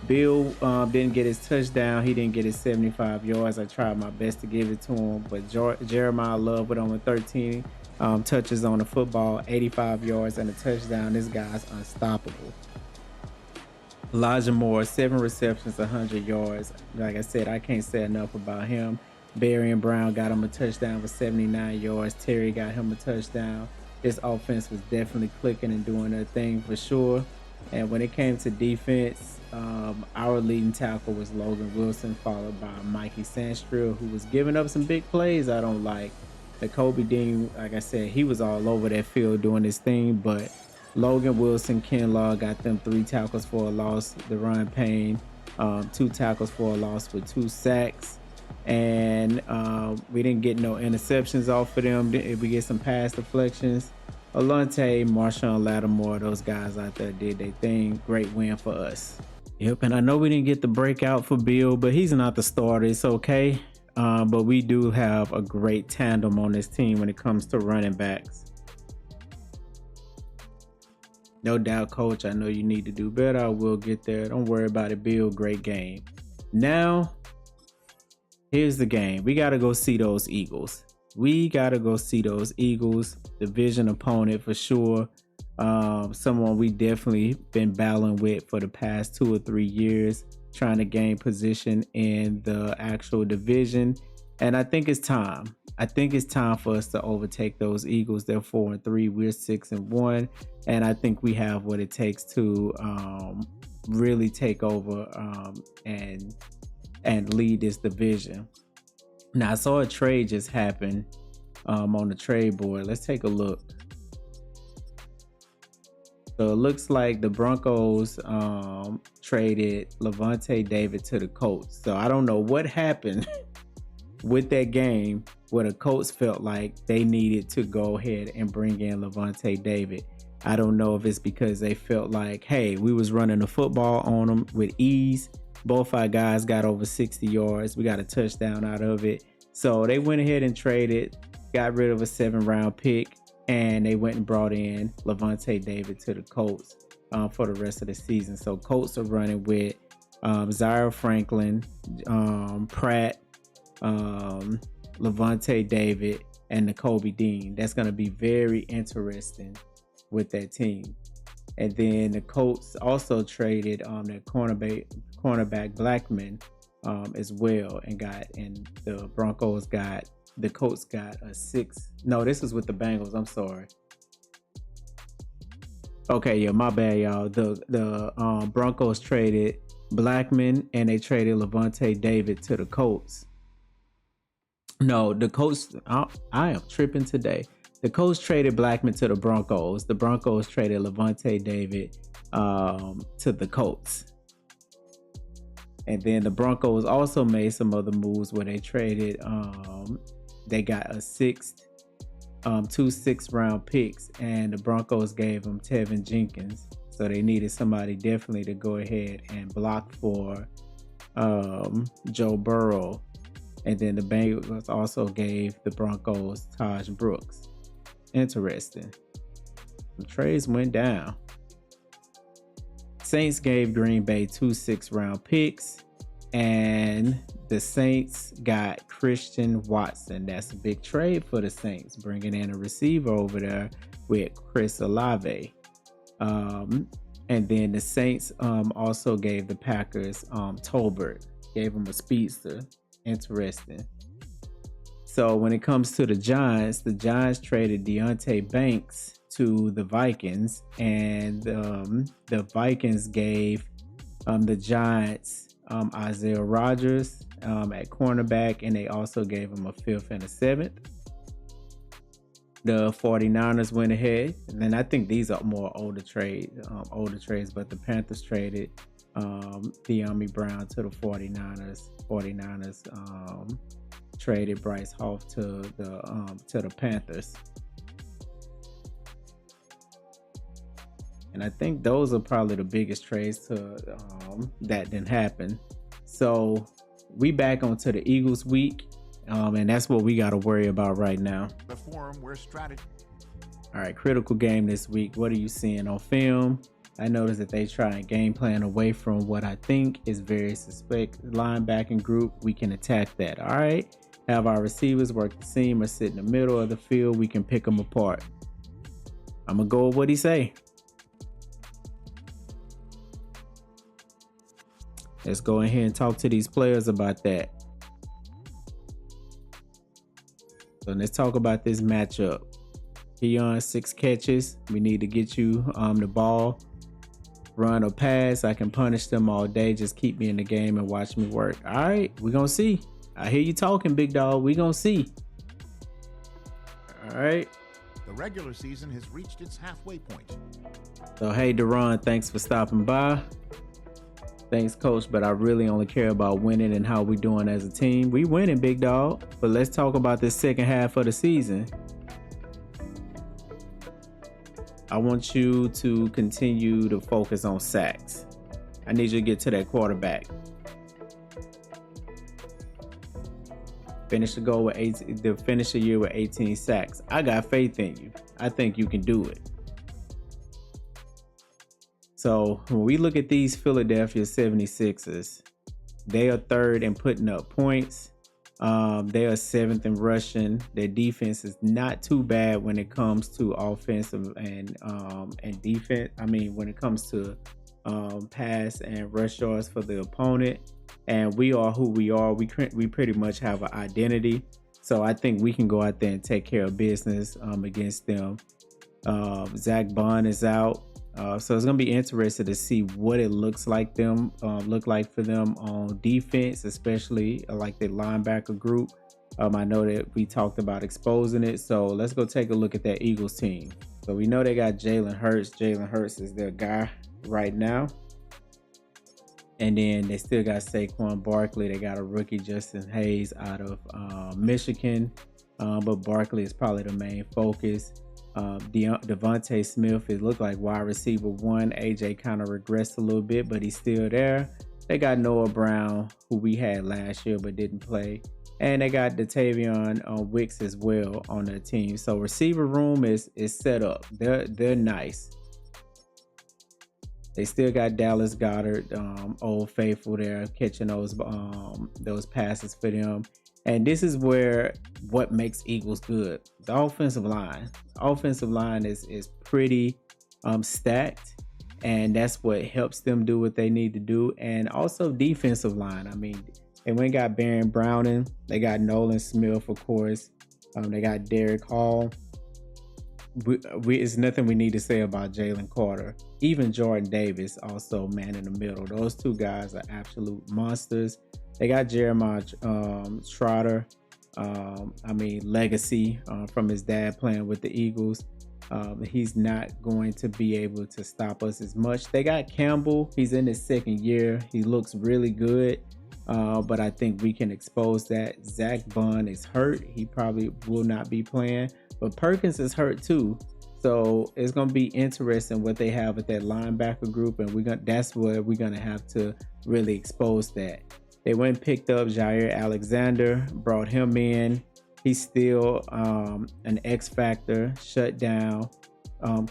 Bill didn't get his touchdown. He didn't get his 75 yards. I tried my best to give it to him, but Jeremiah Love went on with 13 touches on the football, 85 yards and a touchdown. This guy's unstoppable. Elijah Moore, 7 receptions, 100 yards. Like I said, I can't say enough about him. Barry and Brown got him a touchdown for 79 yards. Terry got him a touchdown. This offense was definitely clicking and doing their thing for sure. And when it came to defense, our leading tackle was Logan Wilson, followed by Mikey Sandstrill, who was giving up some big plays I don't like. The Kobe Dean, like I said, he was all over that field doing his thing, but Logan Wilson, Ken Law got them 3 tackles for a loss. Deron Payne, 2 tackles for a loss with 2 sacks. And we didn't get no interceptions off of them. We get some pass deflections. Alontae, Marshawn Lattimore, those guys out there did their thing. Great win for us. Yep, and I know we didn't get the breakout for Bill, but he's not the starter. It's okay. But we do have a great tandem on this team when it comes to running backs. No doubt, Coach, I know you need to do better. I will get there. Don't worry about it, Bill. Great game. Now, here's the game. We got to go see those Eagles. Division opponent for sure. Someone we definitely been battling with for the past 2 or 3 years, trying to gain position in the actual division. And I think it's time. For us to overtake those Eagles. They're 4-3. We're 6-1. And I think we have what it takes to really take over and lead this division. Now, I saw a trade just happen on the trade board. Let's take a look. So it looks like the Broncos traded Levante David to the Colts. So I don't know what happened with that game where the Colts felt like they needed to go ahead and bring in Levante David. I don't know if it's because they felt like, hey, we was running the football on them with ease. Both our guys got over 60 yards. We got a touchdown out of it. So they went ahead and traded, got rid of a 7th-round pick, and they went and brought in Levante David to the Colts for the rest of the season. So Colts are running with Zaire Franklin, Pratt, Levante David, and N'Kobe Dean. That's going to be very interesting with that team. And then the Colts also traded their cornerback Blackman as well, and the Colts got a 6. No, this is with the Bengals. I'm sorry. Okay, yeah, my bad, y'all. The Broncos traded Blackman and they traded Levante David to the Colts. No, the Colts. I am tripping today. The Colts traded Blackman to the Broncos. The Broncos traded Levante David to the Colts. And then the Broncos also made some other moves where they traded. They got a two 6th-round picks, and the Broncos gave them Tevin Jenkins. So they needed somebody definitely to go ahead and block for Joe Burrow. And then the Bengals also gave the Broncos Taj Brooks. Interesting. The trades went down. Saints gave Green Bay 2 6th-round picks, and the Saints got Christian Watson. That's a big trade for the Saints, bringing in a receiver over there with Chris Olave. And then the Saints also gave the Packers Tolbert, gave them a speedster. Interesting. So when it comes to the Giants traded Deontay Banks to the Vikings, and the Vikings gave the Giants Isaiah Rodgers at cornerback, and they also gave him a 5th and a 7th. The 49ers went ahead, and then I think these are more older trades, but the Panthers traded De'Ami Brown to the 49ers. 49ers traded Bryce Hall to the Panthers. And I think those are probably the biggest trades that didn't happen. So we back onto the Eagles week, and that's what we got to worry about right now. The forum where strategy. All right, critical game this week. What are you seeing on film? I noticed that they try and game plan away from what I think is very suspect linebacking group. We can attack that. All right, have our receivers work the seam or sit in the middle of the field. We can pick them apart. I'm gonna go with what he say. Let's go ahead and talk to these players about that. So let's talk about this matchup. Keon, 6 catches. We need to get you the ball. Run or pass. I can punish them all day. Just keep me in the game and watch me work. All right, we're going to see. I hear you talking, big dog. We're going to see. All right. The regular season has reached its halfway point. So, hey, Deron, thanks for stopping by. Thanks, coach, but I really only care about winning and how we doing as a team. We winning, big dog. But let's talk about this second half of the season. I want you to continue to focus on sacks. I need you to get to that quarterback. Finish the year with 18 sacks. I got faith in you. I think you can do it. So when we look at these Philadelphia 76ers, they are 3rd in putting up points. They are 7th in rushing. Their defense is not too bad when it comes to offensive and defense. I mean, when it comes to pass and rush yards for the opponent. And we are who we are. We pretty much have an identity. So I think we can go out there and take care of business against them. Zach Bond is out. So it's going to be interesting to see what it looks like for them on defense, especially like the linebacker group. I know that we talked about exposing it. So let's go take a look at that Eagles team. So we know they got Jalen Hurts. Jalen Hurts is their guy right now. And then they still got Saquon Barkley. They got a rookie, Justin Hayes, out of Michigan. But Barkley is probably the main focus. Devontae Smith, it looked like wide receiver 1. AJ kind of regressed a little bit, but he's still there. They got Noah Brown, who we had last year but didn't play. And they got Datavion Wicks as well on their team. So receiver room is set up. They're nice. They still got Dallas Goedert, Old Faithful there, catching those passes for them. And this is what makes Eagles good. The offensive line. The offensive line is pretty stacked, and that's what helps them do what they need to do. And also defensive line. I mean, they went and got Baron Browning. They got Nolan Smith, of course. They got Derek Hall. It's nothing we need to say about Jalen Carter. Even Jordan Davis, also man in the middle. Those two guys are absolute monsters. They got Jeremiah Trotter. I mean, legacy from his dad playing with the Eagles. He's not going to be able to stop us as much. They got Campbell. He's in his second year. He looks really good. But I think we can expose that. Zach Bond is hurt. He probably will not be playing. But Perkins is hurt too. So it's going to be interesting what they have at that linebacker group. And that's where we're going to have to really expose that. They went and picked up Jair Alexander, brought him in. He's still an X factor, shut down.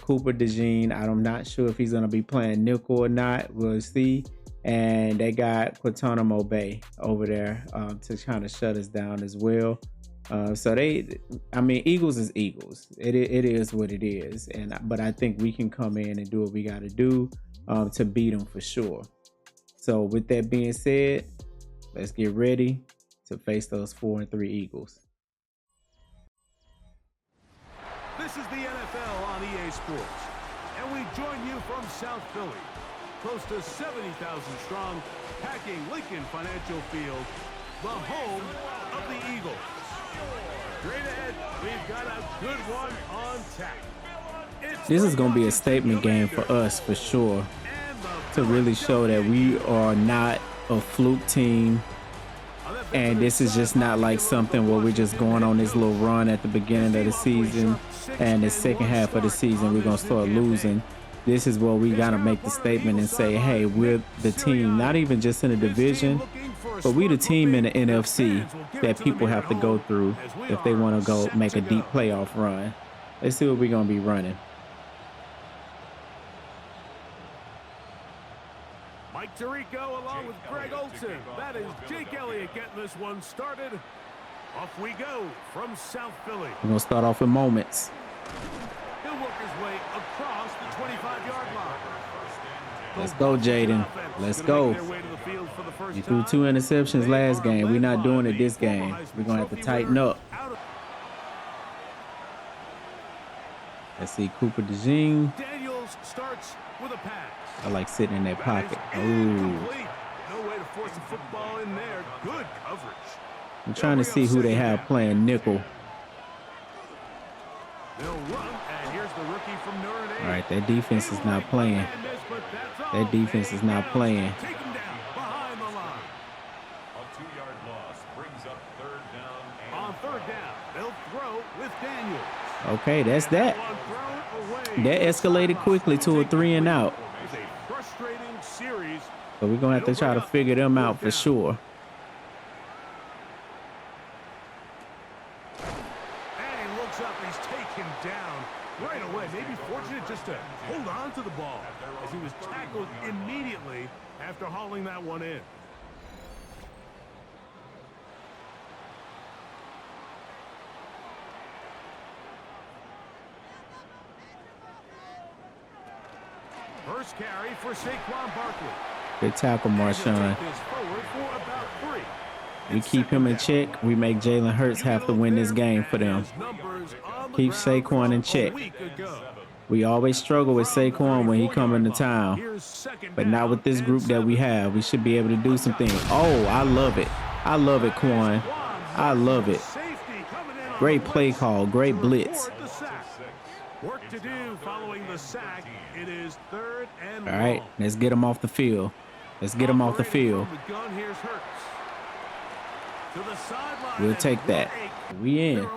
Cooper DeJean, I'm not sure if he's going to be playing nickel or not. We'll see. And they got Guantanamo Bay over there to kind of shut us down as well. So Eagles is Eagles. It is what it is. But I think we can come in and do what we got to do to beat them for sure. So with that being said, let's get ready to face those 4-3 Eagles. This is the NFL on EA Sports, and we join you from South Philly, close to 70,000 strong, packing Lincoln Financial Field, the home of the Eagles. Straight ahead, we've got a good one on tap. This is going to be a statement game for us for sure, to really show that we are not a fluke team. And this is just not like something where we're just going on this little run at the beginning of the season and the second half of the season we're going to start losing. This is where we got to make the statement and say, hey, we're the team, not even just in the division, but we the team in the NFC that people have to go through if they want to go make a deep playoff run. Let's see what we're going to be running. Mike Tirico along with Greg Olson. That is Jake Elliott getting this one started. Off we go from South Philly. We're going to start off with moments. He'll work his way across the 25-yard line. Let's go, Jaden. Let's go. You threw 2 interceptions last game. We're not doing it this game. We're going to have to tighten up. Let's see, Cooper DeJean. Daniels starts with a pass. I like sitting in that pocket. Ooh. No way to force the football in there. Good coverage. I'm trying to see who they have playing nickel. They'll run, and here's the rookie from Notre Dame. All right, that defense is not playing. That defense is not playing. Take him down behind the line. A 2-yard loss brings up third down. On third down, they'll throw with Daniels. Okay, that's that. That escalated quickly to a 3 and out. It's a frustrating series. So we're going to have to try to figure them out for sure. And he looks up, he's taken down right away. Maybe fortunate just to hold on to the ball as he was tackled immediately after hauling that one in. First carry for Saquon Barkley. Good tackle, Marshawn. We keep him in check. We make Jalen Hurts have to win this game for them. Keep Saquon in check. We always struggle with Saquon when he come into town. But not with this group that we have. We should be able to do some things. Oh, I love it. I love it, Quan. I love it. Great play call. Great blitz. Work to do following the sack. It is third and all right, let's get him off the field. Let's get him off the field. We'll take that. We in.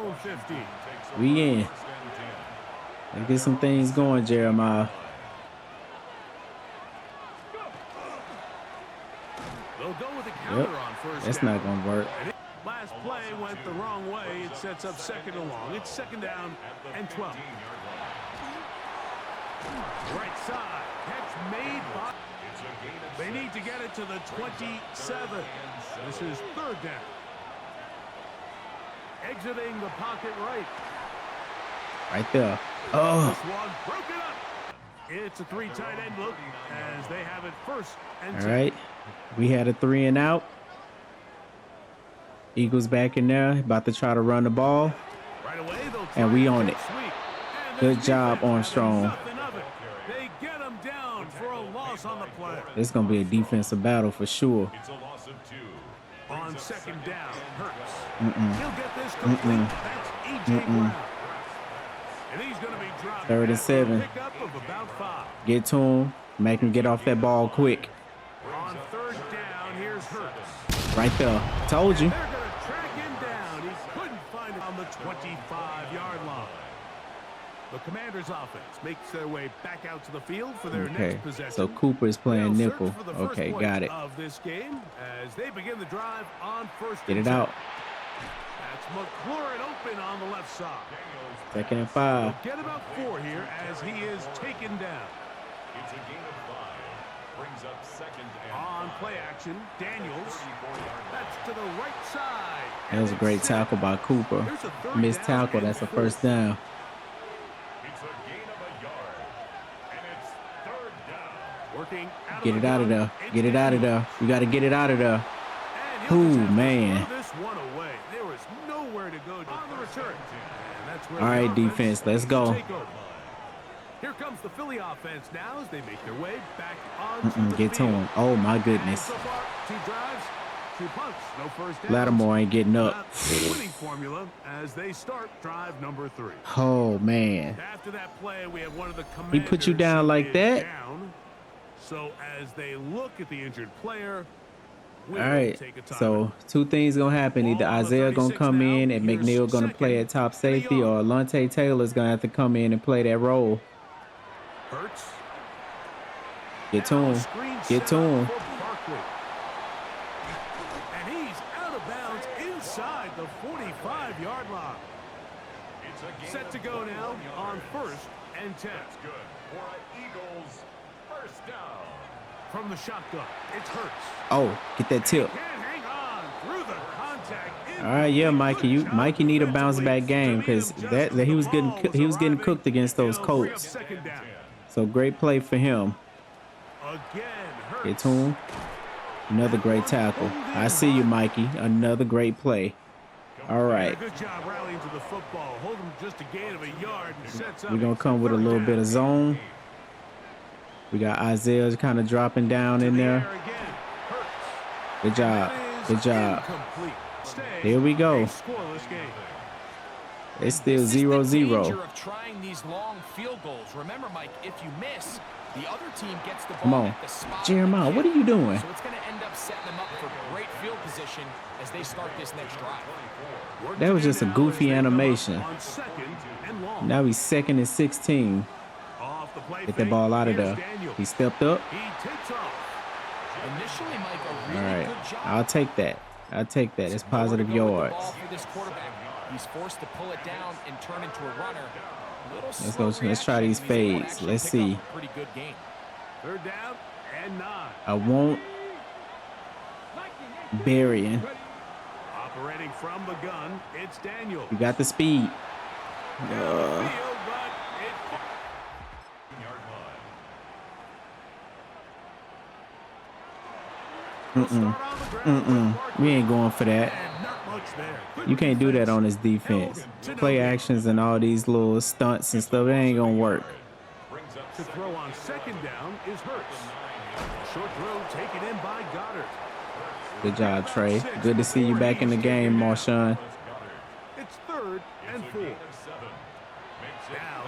We in. Let's get some things going, Jeremiah. Yep, that's not going to work. Last play went the wrong way. It sets up second and long. It's second down and 12. Right side. Catch made by. They need to get it to the 27. This is third down. Exiting the pocket right. Right there. Oh. This one broken up. It's a 3 tight end look as they have it first and 10. All right. We had a 3 and out. Eagles back in there, about to try to run the ball. Right away, and we on it. Good job, Armstrong. They get him down for a loss on the play. It's going to be a defensive battle for sure. It's a loss of 2. On second down, Hurts. He'll get this complete. That's A.J. Brown. And he's going to be dropped. 3rd and 7. Pickup of about 5. Get to him. Make him get off that ball quick. On 3rd down, here's Hurts. Right there. Told you. They're going to track him down. He couldn't find it on the 25-yard line. The Commanders' offense makes their way back out to the field for their next possession. So Cooper is playing They'll nickel. search for the first Okay, point got it. Of this game as they begin the drive on 1st Get and it 10. out. That's McLaurin open on the left side. 2nd and 5. They'll get about 4 here as he is taken down. It's a gain of 5. Brings up 2nd and On play action, Daniels. That's to the right side. That was a great tackle by Cooper. There's a 3rd Missed down tackle. and That's a 4th. first down. It's a gain of a yard. And it's 3rd down. Working out Get of it the out of gun. there. It's Get it out of Daniels. there. You got to get it out of there. And he'll Ooh, just have to man. throw this one away. There was nowhere to go on the return. And that's where All the right, offense defense, let's go. take over. Here comes the Philly offense now as they make their way back onto the Get to field. him. Oh, my And goodness. so far, 2 drives, 2 punts, no first downs. Lattimore ain't getting up. Not the winning formula as they start drive number 3. Oh, man. After that play, we have one of the He put you Commanders down who like is that? down. So as they look at the injured player, we'll All right. take a timeout. So 2 things going to happen. Either Ball on the Isaiah going to 36 come now. in and Here's McNeil going to play at 2nd top and a safety, or yard. Lante Taylor's going to have to come in and play that role. Hurts. Get to Now him. screen Get set to him. for Barkley. And he's out of bounds inside the 45-yard line. It's a gain Set to of go 41 now on yards. 1st and 10. That's good for an Eagles first down. From the shotgun, it's Hurts. Oh, get that tip. Can't hang on through the contact. All right, yeah, Mikey. Mikey need a bounce back game because that he was getting cooked against those Colts. So great play for him. Again, Get to him. Another great tackle. I see you, Mikey. Another great play. All right. Good job rallying to the football. Hold him just a gain of a yard and sets up. We're going to come with a little bit of zone. We got Isaiah kind of dropping down in there. Good job. Good job. Here we go. It's still This is the 0-0. danger of trying these long field goals. Remember, Mike, if you miss, the other team gets the ball Come on. at the spot. Jeremiah, what are you doing? So it's going to end up setting them up for great field position as they start this next drive. That was just a goofy animation. Now he's 2nd and 16. Get that ball out of there. He stepped up. He takes off. Initially, Mike, a All really right. good job. I'll take that. I'll take that. It's positive More to go with the yards. ball for this quarterback. He's forced to pull it down and turn into a runner. A little Let's slow go. Let's try these reaction. He's able to fades. actually Let's pick see. up a pretty good game. 3rd down and 9. I won't burying. Operating from the gun, it's Daniel. You got the speed. Yard We ain't going for that. You can't do that on this defense. Play actions and all these little stunts and stuff, it ain't gonna work. To throw on 2nd down is Hurts. Short throw taken in by Goddard. Good job, Trey. Good to see you back in the game, Marshawn. It's 3rd and 4. Now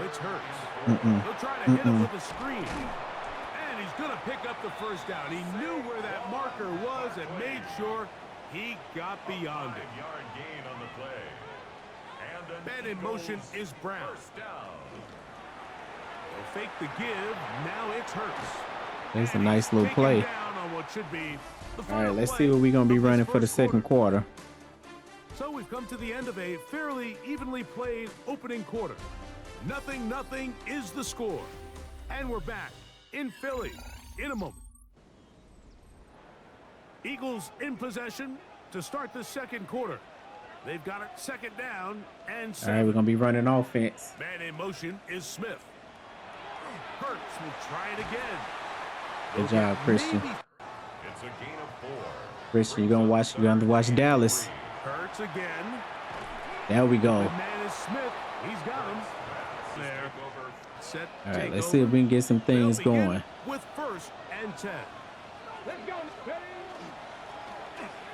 it's Hurts. He'll try to hit him with a screen. And he's going to pick up the first down. He knew where that marker was and made sure he got beyond it. Yard gain on the play. And an Man in motion Eagles is Brown. first down. He'll fake the give. Now it's Hurts. That's a nice little play. Down on what should be the All right, final let's play see what we're gonna be of this running for the first second quarter. So we've come to the end of a fairly evenly played opening quarter. 0-0 is the score. And we're back in Philly in a moment. Eagles in possession to start the second quarter. They've got it 2nd down and 7. All right, we're gonna be running offense. Man in motion is Smith. Hurts will try it again. Good job, Christian. It's a gain of 4. Christian, you're gonna have to watch Dallas. Hurts again. There we go. The man is Smith. He's got him. There. Set. All right, take let's see if over. we can get some things They'll begin going. with 1st and 10. Let's go. Ready?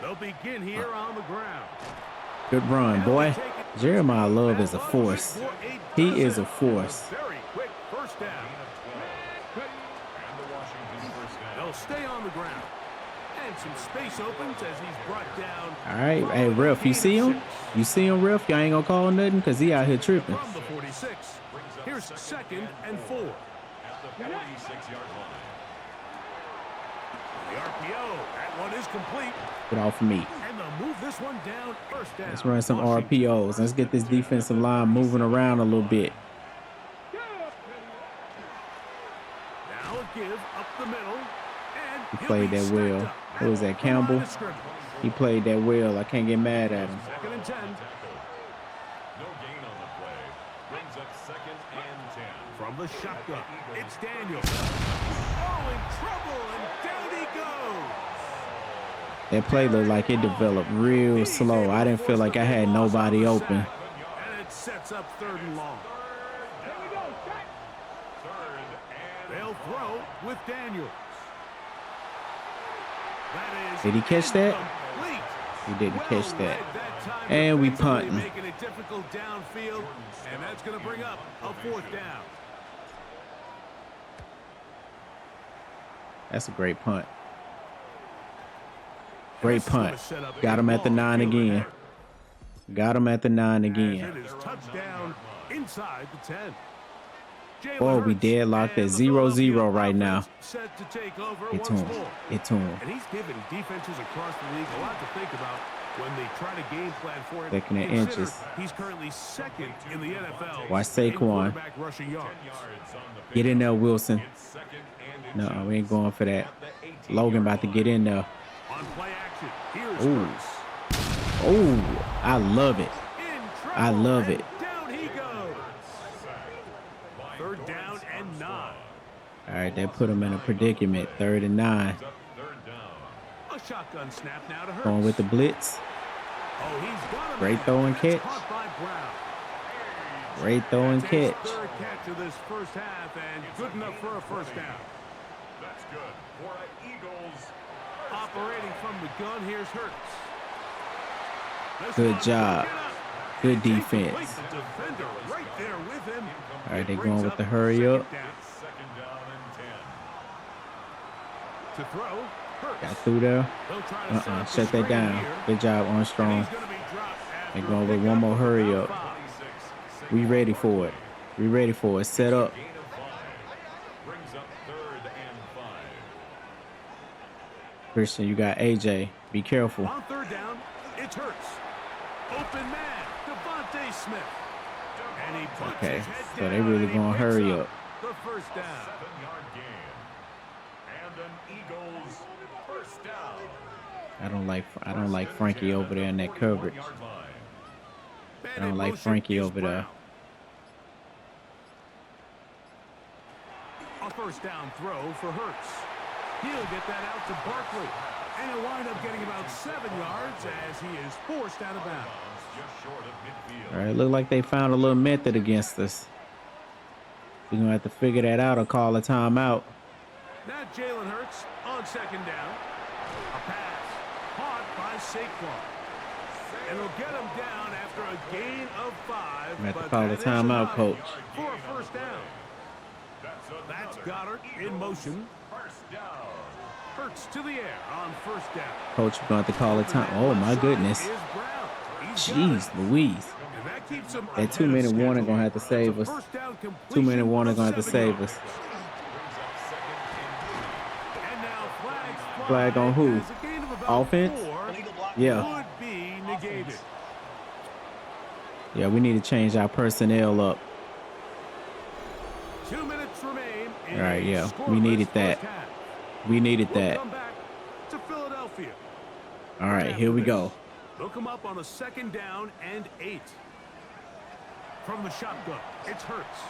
They'll begin here on the ground. Good run, boy. Jeremiah Love is a force. He is a force. Very quick first down. They'll stay on the ground. And some space opens as he's brought down. All right, hey, ref, you see him? You see him, ref? Y'all ain't gonna call him nothing because he out here tripping. From the 46, here's 2nd and 4. At the 46-yard line. The RPO, that one is complete. Get off of me. And they'll move this one down first down. Let's run some RPOs. Let's get this defensive line moving around a little bit. Now a give up the middle. And He played that well. Who was that, Campbell? He played that well. I can't get mad at him. 2nd and 10. No gain on the play. Brings up 2nd and 10. From the shotgun, it's Daniels. Oh, in trouble, and down he goes. That play looked like it developed real slow. I didn't feel like I had nobody open. And it sets up 3rd and long. They'll throw with Daniels. That is Did he catch that? incomplete. He didn't catch that. That time And we defensively punting. making it difficult downfield, and that's going to bring up a 4th down. That's a great punt. Great punt. Got him at the 9 again. Got him at the 9 And again. it is touchdown inside the 10. Boy, we deadlocked at 0-0 right now. Set to take over Get to once him. more. Get to him. And he's given defenses across the league a lot to think about when they try to game plan for him. 2nd and Consider inches. He's currently 2nd in the NFL. Watch in Saquon. quarterback rushing yards. Get in there, Wilson. No, we ain't going for that. Logan about to get in there. On play action, here's Ooh. Hurts. Oh, I love it. In trouble, I love and it. down he goes. 3rd down and 9. All right, that put him in a predicament. 3rd and 9. A shotgun snap now to Hurts. Going with the blitz. Oh, he's got him. Great throw and catch. Caught by Brown. Great throw and That's his catch. 3rd catch of this first half, and good enough for a first down. That's good for an Eagles. Operating from the gun, here's Hurts. This Good one job. broken up. Good And they defense. complete the defender right there with him. All right, It they brings going with up the hurry up. 2nd down and 10. To throw, Hurts. Got through there. They'll try to set up Shut the that screen down. here. Good job, And Armstrong. he's gonna be dropped after They're going a with pickup one more of hurry about up. 5. We ready for it. We ready for it. Set up. Gain of 5. Brings up 3rd and 5. Christian, you got AJ. Be careful. On 3rd down, it's Hurts. Open man, Devontae Smith. And he puts Okay, his head so down they really and he gonna picks hurry up up. the first down. 7-yard gain. And an Eagles first down. I don't like Frankie over there in that coverage. 1-yard line. I don't like Frankie over there. A first down throw for Hurts. He'll get that out to Barkley. And he'll wind up getting about 7 yards as he is forced out of bounds. Just short of midfield. All right, look like they found a little method against us. We're going to have to figure that out or call a timeout. Now Jalen Hurts on 2nd down. A pass caught by Saquon. And he'll get him down after a gain of 5. We have to but call a that is timeout, enough coach. For a first down. That's Goddard in motion. First down. Hurts to the air on 1st down. Coach, we're going to have to call a time. Oh, my goodness. Is Brown. He's got Jeez it. Louise. And that keeps him That ahead 2 of minute warning schedule. going to have to save us. It's a first down 2 minute completion warning of going to have to 7 save yards. us. And now flags Flag on fly who? as a gain of about Offense? 4 Yeah. would be negated. Yeah, we need to change our personnel up. 2 minutes remain. In All right, a yeah, we scoreless needed that. first half. We needed We'll that. come back to Philadelphia. All right, here we go. They'll come up on a 2nd down and 8. From the shotgun, it's Hurts.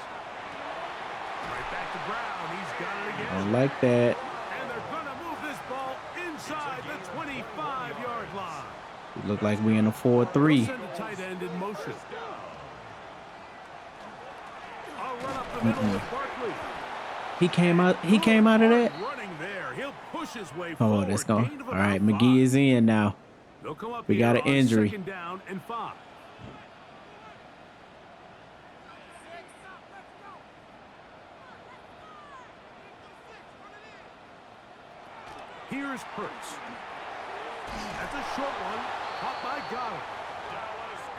Right back to Brown. He's got it I again. don't like that. And they're going to move this ball inside the 25-yard line. It look like we in a They'll 4-3. send the tight end in motion. I'll run up the middle with Barkley. He came out of that. Running there. He'll push push his way Oh, forward. let's go. Gain of All right, about McGee 5. is in now. They'll come up We here got an on injury. 2nd down and 5. Here's Hurts. That's a short one. Caught by Goddard.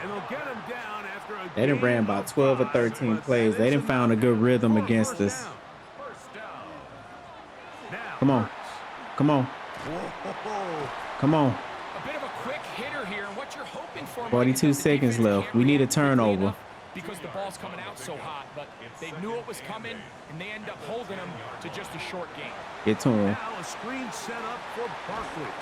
And they'll get him down after a They done ran gain about of 12 or 5, 13 but plays. that They is done found a enough good rhythm for a against first us. down. Now, Come on. Come on. Whoa. Come on. A bit of a quick hitter here. What you're hoping for, Mike, 42 is that the seconds defense left. can't We need a react quickly turnover. enough because the ball's coming out so hot, but they knew it was coming, and they end up holding them to just a short game. Get to him. Now a screen set up for Barkley.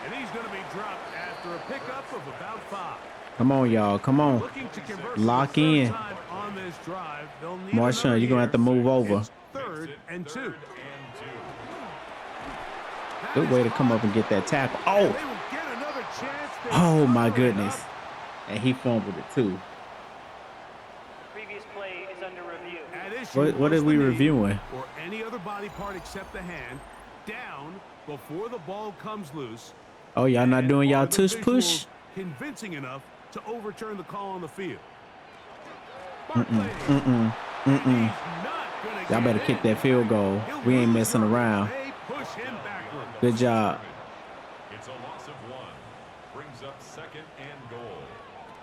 And he's going to be dropped after a pickup of about 5. Come on, y'all. Come on. Looking to convert Lock for the third in. time on this drive. They'll need Marshawn, another you're going to have to here. move over. It's 3rd and 2. Good way to come up and get that tackle. They Oh. will get another chance. They Oh, my cover it goodness. up. And he fumbled it, too. Previous play is under review. At issue What was are we the knee reviewing? Or any other body part except the hand. Down before the ball comes loose. Oh, y'all not And doing y'all are the tush push? visuals convincing enough to overturn the call on the field. Y'all better kick that field goal. We ain't messing around. They push him backward. Good job. It's a loss of 1. Brings up 2nd and goal.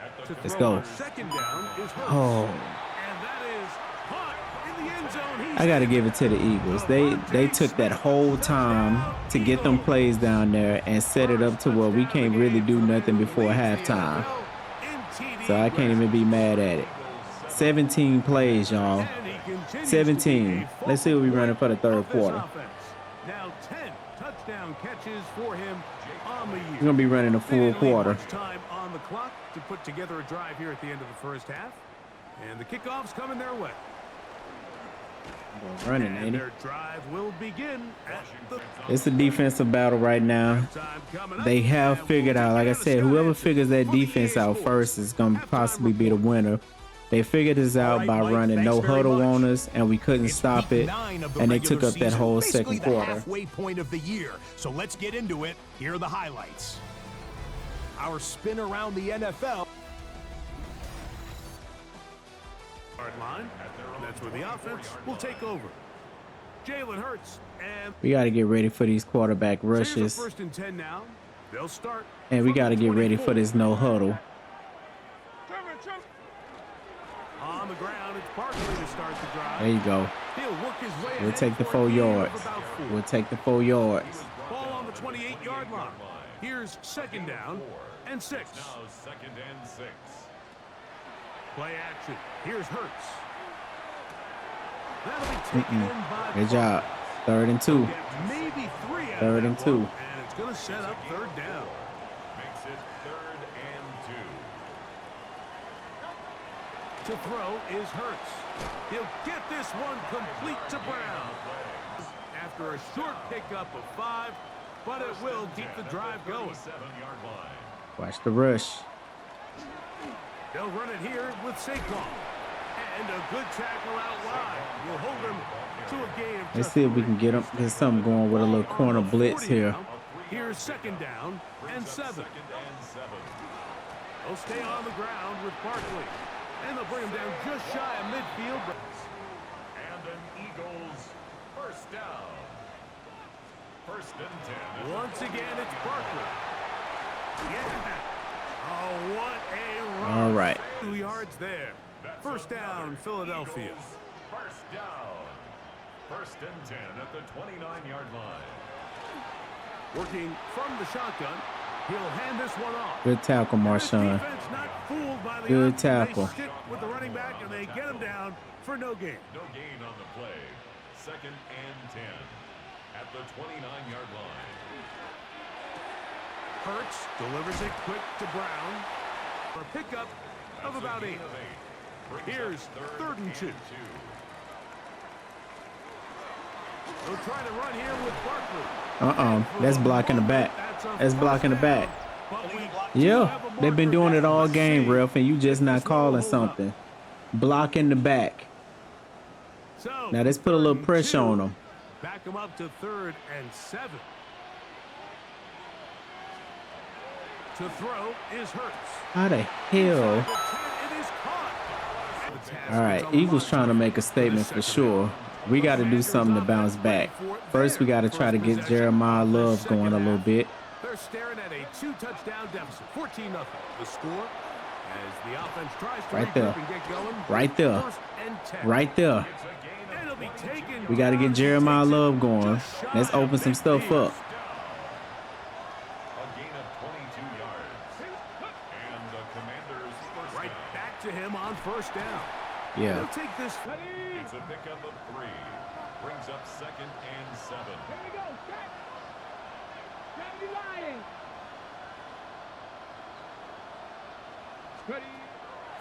At the Let's Throw go. on 2nd down is Hurts. Oh. And that is caught in the end zone. He's I got to give it to the Eagles. They took that whole time to get them plays down there and set it up to where we can't really do nothing before halftime. So I can't even be mad at it. 17 plays, y'all. 17. Let's see what we running for the third quarter. Now 10 touchdown catches for him on the year. We're going to be running a full quarter. Time on the clock to put together a drive here at the end of the first half. And the kickoff's coming their way. Running, And ain't it? their drive will begin at the It's a defensive battle right now. time coming up. They have And figured we'll out, like I begin said, the whoever stats figures that for the defense EA out Sports first is going to halftime possibly be the report. winner. They figured this out right, by Mike, running thanks no very huddle much. on us, and we couldn't It's stop week it, 9 of the and they regular took up that season, whole basically second the quarter. halfway point of the year. So let's get into it. Here are the highlights. Our spin around the NFL. Yard line. That's where the offense will take over. Jalen Hurts and We got to get ready for these quarterback here's rushes, a 1st and 10 now. They'll start. and we from got to the get ready 24. for this no huddle. On the ground, it's Barkley to start the drive. There you go. He'll work his way We'll ahead take the for a 4 gain of yards. about 4. We'll take the 4 yards. Ball on the 28-yard line. Here's 2nd down and 6. Now 2nd and 6. Play action. Here's Hurts. That'll be taken in by Good job. 3rd and 2. Get maybe 3 out of 3rd that and 2. one, and it's going to set up 3rd down. Makes it 3rd and 2. To throw is Hurts. He'll get this one complete to Brown. After a short pickup of 5, but it will keep the drive going. 7-yard line. Watch the rush. They'll run it here with Saquon. And a good tackle out wide will hold him to a gain of Let's just see if we 3. can get them. Get something going with a little Ball corner on the blitz 40 here. now. Here's 2nd down and 7. 2nd and 7. They'll stay on the ground with Barkley. And they'll bring him down just shy of midfield. And an Eagles 1st down. 1st and 10. Once again, it's Barkley. Yeah. Oh, what a run. All right. 2 yards there. 1st down, Philadelphia. Eagles 1st down. 1st and 10 at the 29-yard line. Working from the shotgun. He'll hand this one off. Good tackle, And this Marshawn. defense not fooled by the Good option. tackle. They stick with the running back and they get him down for no gain. No gain on the play. 2nd and 10 at the 29-yard line. Hurts delivers it quick to Brown for a pickup of about 8. Here's 3rd and 2. They'll try to run here with Barkley. That's blocking the back. That's blocking the back. But we Yeah, have a they've been marker doing it down. all Let's game, see. ref, and you just not calling something. Blocking the back. So, Now let's put a little 3rd and pressure 2. on them. Back him up to 3rd and 7. To throw is Hurts. How the hell? It is caught. All right, Eagles trying to make a statement for sure. We got to do something to bounce back. First, we got to try to get Jeremiah Love going a little bit. They're staring at a 2-touchdown deficit, 14-0. The score as the offense tries to Right there. and get going. Right there. 1st and 10. Right there. And it'll be taken We got to get Jeremiah Love going. Let's open some stuff up. A gain of 22 yards. And the Commanders first right down. back to him on 1st down. Yeah. He'll take this. It's a pickup of 3. Brings up 2nd and 7.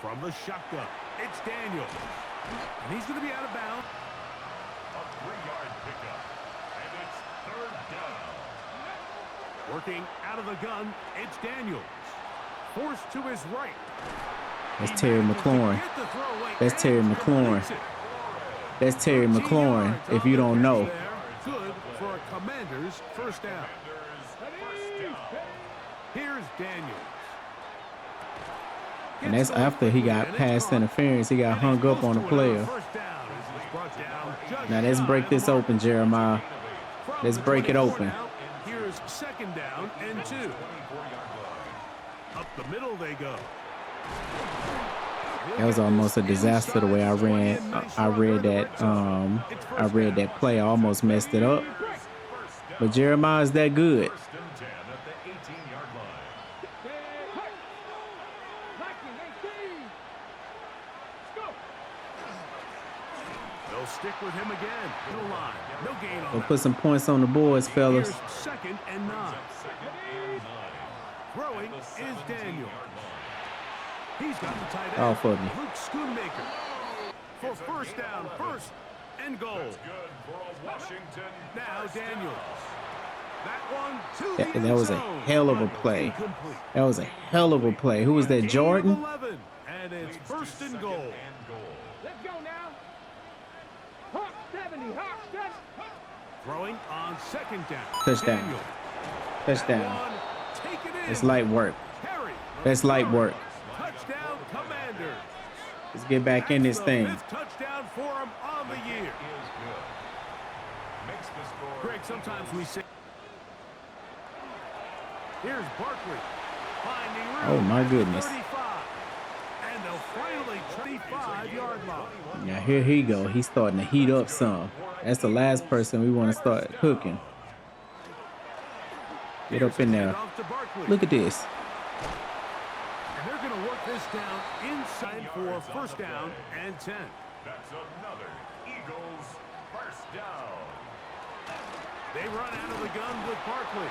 From the shotgun, it's Daniels. And he's going to be out of bounds. A 3-yard pickup. And it's 3rd down. Working out of the gun, it's Daniels. Forced to his right. That's Terry McLaurin. That's Terry McLaurin. That's Terry McLaurin, if you don't know. Good for a Commanders 1st down. Here's Daniels. And that's after he got pass interference. He got hung up on the player. Now let's break this open, Jeremiah. Let's break it open. Here's 2nd down and 2. Up the middle they go. That was almost a disaster the way I read that play. I almost messed it up. But Jeremiah's that good. 1st and 10 at the 18-yard line. They'll stick with him again. No line. No gain on We'll that. put some points on the boards, fellas. Here's 2nd and 9. 2nd and 9. Throwing The is Daniels. 17-yard line. He's got the tight end. Off of me. Luke Schoonmaker. For 1st down, 1st and goal. Good for a Washington. Now Daniels. That one to That the was a end zone, hell of a but play. incomplete. That was a hell of a play. Who was that, Gain of Jordan? 11, and it's 1st and goal. Let's go now. Hawk 70, Hawk 70. Throwing on 2nd down. Touchdown. Daniels. Touchdown. That one, take it in. It's light work. Perry. That's light work. Touchdown, Commanders. Let's get back in this That's the thing. 5th touchdown for him on the year. Is good. Makes the score. Greg, sometimes we say. Here's Barkley. Finding room. Oh, my at the goodness. 35. And they'll finally 25-yard line. Now here he go. He's starting to heat up some. That's the last person we want to start cooking. Get up in there. Off to Barkley. Look at this. And they're going to work this down inside for 1st down and 10. That's another Eagles first down. They run out of the gun with Barkley.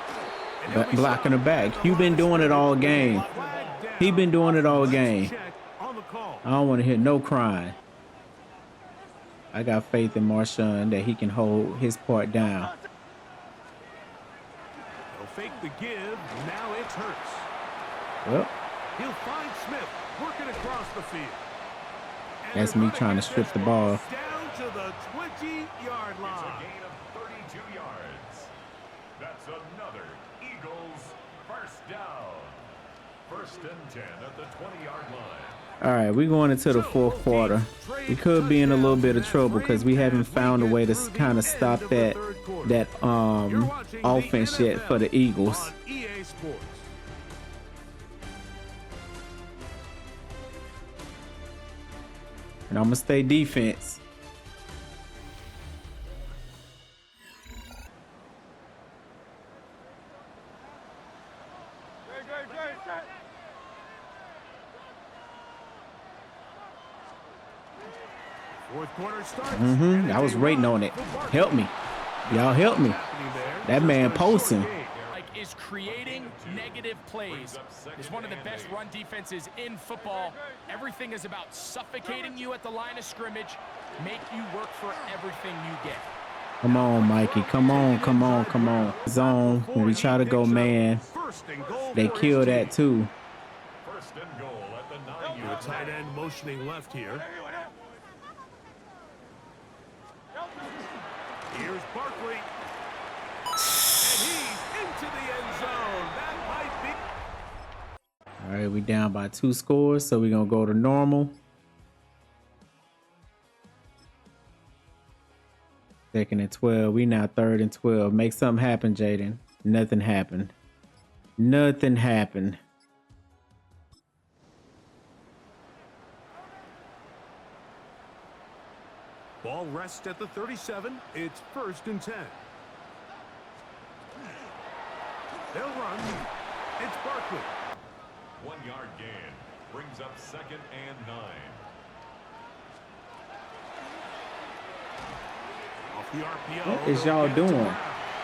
And he'll be Blocking the stopped back. at the You've been line. doing it all game. Flag down. He been doing it all Let's game. check on the call. I don't want to hear no crying. I got faith in Marshawn that he can hold his part down. They'll fake the give. Now it's Hurts. Well, He'll find Smith working across the field. And that's they're me gonna trying to get strip this the one ball. down to the 20-yard It's a line. gain of 32 yards. That's another Eagles first down. 1st and 10 at the 20-yard line. all right, we're going into the 4th quarter. We could be in a little bit of trouble because we haven't found a way to kind of stop that offense yet for the Eagles. On EA Sports. And I'm gonna stay defense. Fourth quarter starts. I was waiting on it. Help me. Y'all help me. That man posting. Like, is creating negative plays. Is one of the best run defenses in football. Everything is about suffocating you at the line of scrimmage, make you work for everything you get. Come on, Mikey. Come on, come on, come on. Zone. When we try to go man, they kill that too. 1st and goal at the The 9-yard tight end motioning left here. Here's Barkley. And he's into the end zone. That might be. All right, we down by 2 scores, so we're gonna go to normal. Second and 12. We now 3rd and 12. Make something happen, Jaden. Nothing happened. Nothing happened. Ball rests at the 37. It's 1st and 10. They'll run. It's Barkley. 1-yard gain brings up 2nd and 9. Off the RPO. What is y'all doing?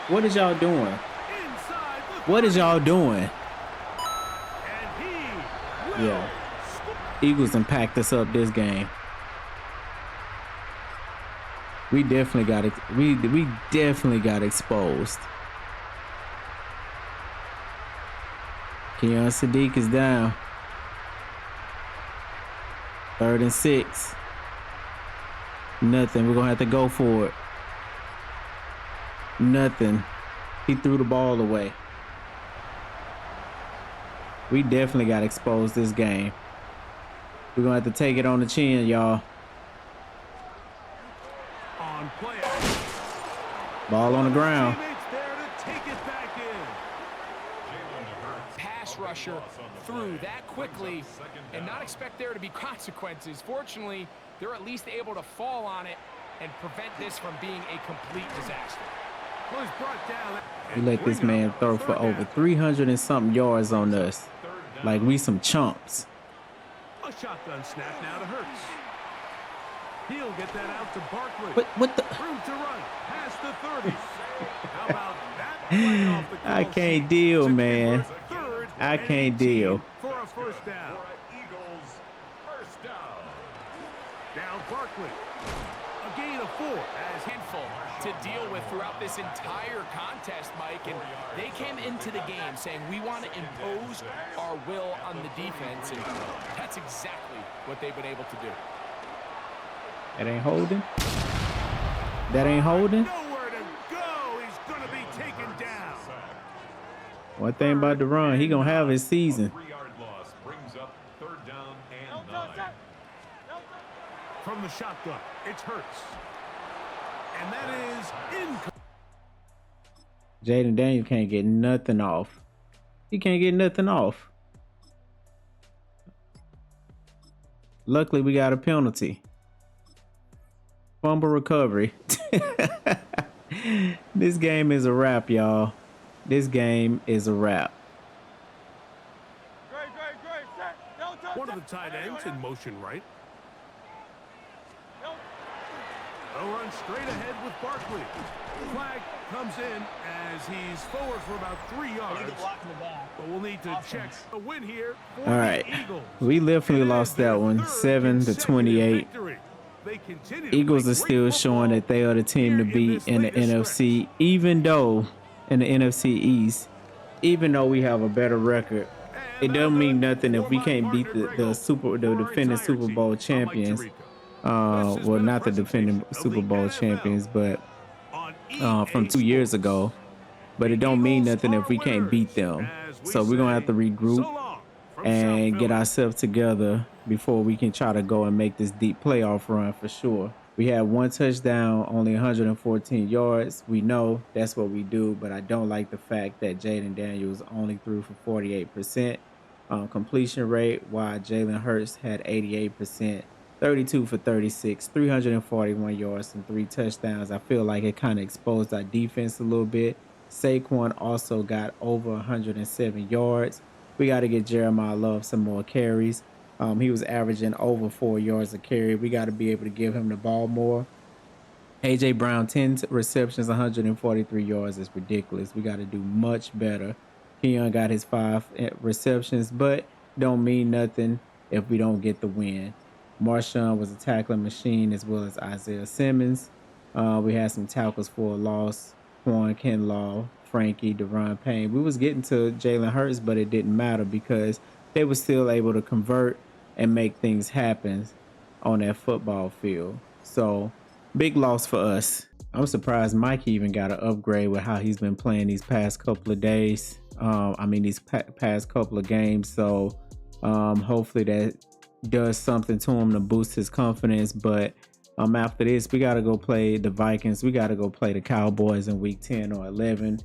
What is y'all doing? Inside the What is y'all doing? And he will Yeah. Eagles done packed us up this game. We definitely got it. We definitely got exposed. Keon Sadiq is down. 3rd and 6. Nothing. We're gonna have to go for it. Nothing. He threw the ball away. We definitely got exposed this game. We're gonna have to take it on the chin, y'all. on play. Ball on the ground. Teammates there to take it back in. Pass rusher through that quickly and not expect there to be consequences. Fortunately, they're at least able to fall on it and prevent this from being a complete disaster. Was brought down. We let this man throw for over 300 and something yards on us. Like we some chumps. A shotgun snap now to Hurts. He'll get that out to Barkley. What the? Room to run past the 30. How about that play off the call I can't sheet deal, to man. convert 3rd I and can't 18 deal. for a first down. Eagles first down. Down Barkley. A gain of 4 as Handful to deal with throughout this entire contest, Mike, and they came into the game saying we want to impose our will on the defense, and that's exactly what they've been able to do. That ain't holding. That ain't holding. nowhere to go. He's going to be taken down. One thing about the run, he gonna have his season. 3-yard loss brings up 3rd down and 9. From the shotgun, it's Hurts. And that is incomplete. Jaden Daniel can't get nothing off. He can't get nothing off. Luckily, we got a penalty. Fumble recovery. This game is a wrap, y'all. This game is a wrap. One of the tight ends in motion right. They'll run straight ahead with Barkley. Flag comes in as he's forward for about 3 yards. But we'll need to check a win here for All right. the Eagles. We definitely It lost is that their one, 3rd 7 to consecutive 28. victory. They continue to Eagles play are still great showing that they are the team to here in beat this in the latest NFC, even though in the NFC East, even though we have a better record, it doesn't mean nothing if we can't beat the defending Super Bowl champions. Well, not the defending Super Bowl champions, but from 2 years ago. But it don't mean nothing if we can't beat them. So we're gonna have to regroup and get ourselves together before we can try to go and make this deep playoff run for sure. We had 1 touchdown, only 114 yards. We know that's what we do, but I don't like the fact that Jaden Daniels only threw for 48% completion rate, while Jalen Hurts had 88%, 32 for 36, 341 yards and 3 touchdowns. I feel like it kind of exposed our defense a little bit. Saquon also got over 107 yards. We got to get Jeremiah Love some more carries. He was averaging over 4 yards a carry. We got to be able to give him the ball more. A.J. Brown, 10 receptions, 143 yards is ridiculous. We got to do much better. Keon got his 5 receptions, but don't mean nothing if we don't get the win. Marshawn was a tackling machine, as well as Isaiah Simmons. We had some tackles for a loss. Quan Kinlaw, Frankie, Deron Payne. We was getting to Jalen Hurts, but it didn't matter because they were still able to convert and make things happen on that football field. So Big loss for us. I'm surprised Mike even got an upgrade with how he's been playing these past couple of days. These past couple of games. So hopefully that does something to him to boost his confidence. But after this, we got to go play the Vikings. We got to go play the Cowboys in week 10 or 11.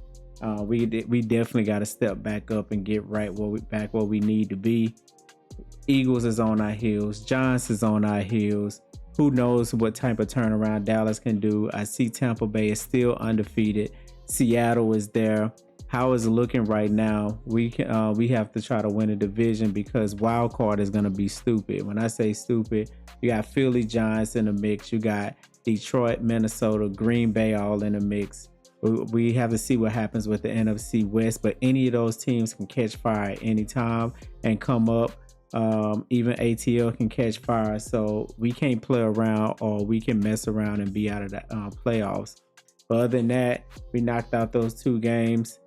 We definitely got to step back up and get right where we need to be. Eagles is on our heels. Giants is on our heels. Who knows what type of turnaround Dallas can do? I see Tampa Bay is still undefeated. Seattle is there. How is it looking right now? We have to try to win a division because wild card is going to be stupid. When I say stupid, you got Philly, Giants in the mix. You got Detroit, Minnesota, Green Bay all in the mix. We have to see what happens with the NFC West, but any of those teams can catch fire at any time and come up. Even ATL can catch fire, so we can't play around or we can mess around and be out of the playoffs. But other than that, we knocked out those 2 games.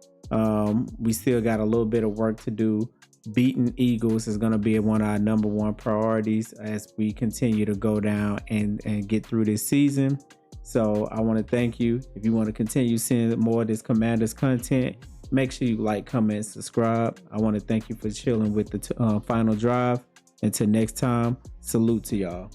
We still got a little bit of work to do. Beating Eagles is going to be one of our number 1 priorities as we continue to go down and get through this season. So I want to thank you. If you want to continue seeing more of this Commanders content, make sure you like, comment, subscribe. I want to thank you for chilling with the final drive. Until next time, salute to y'all.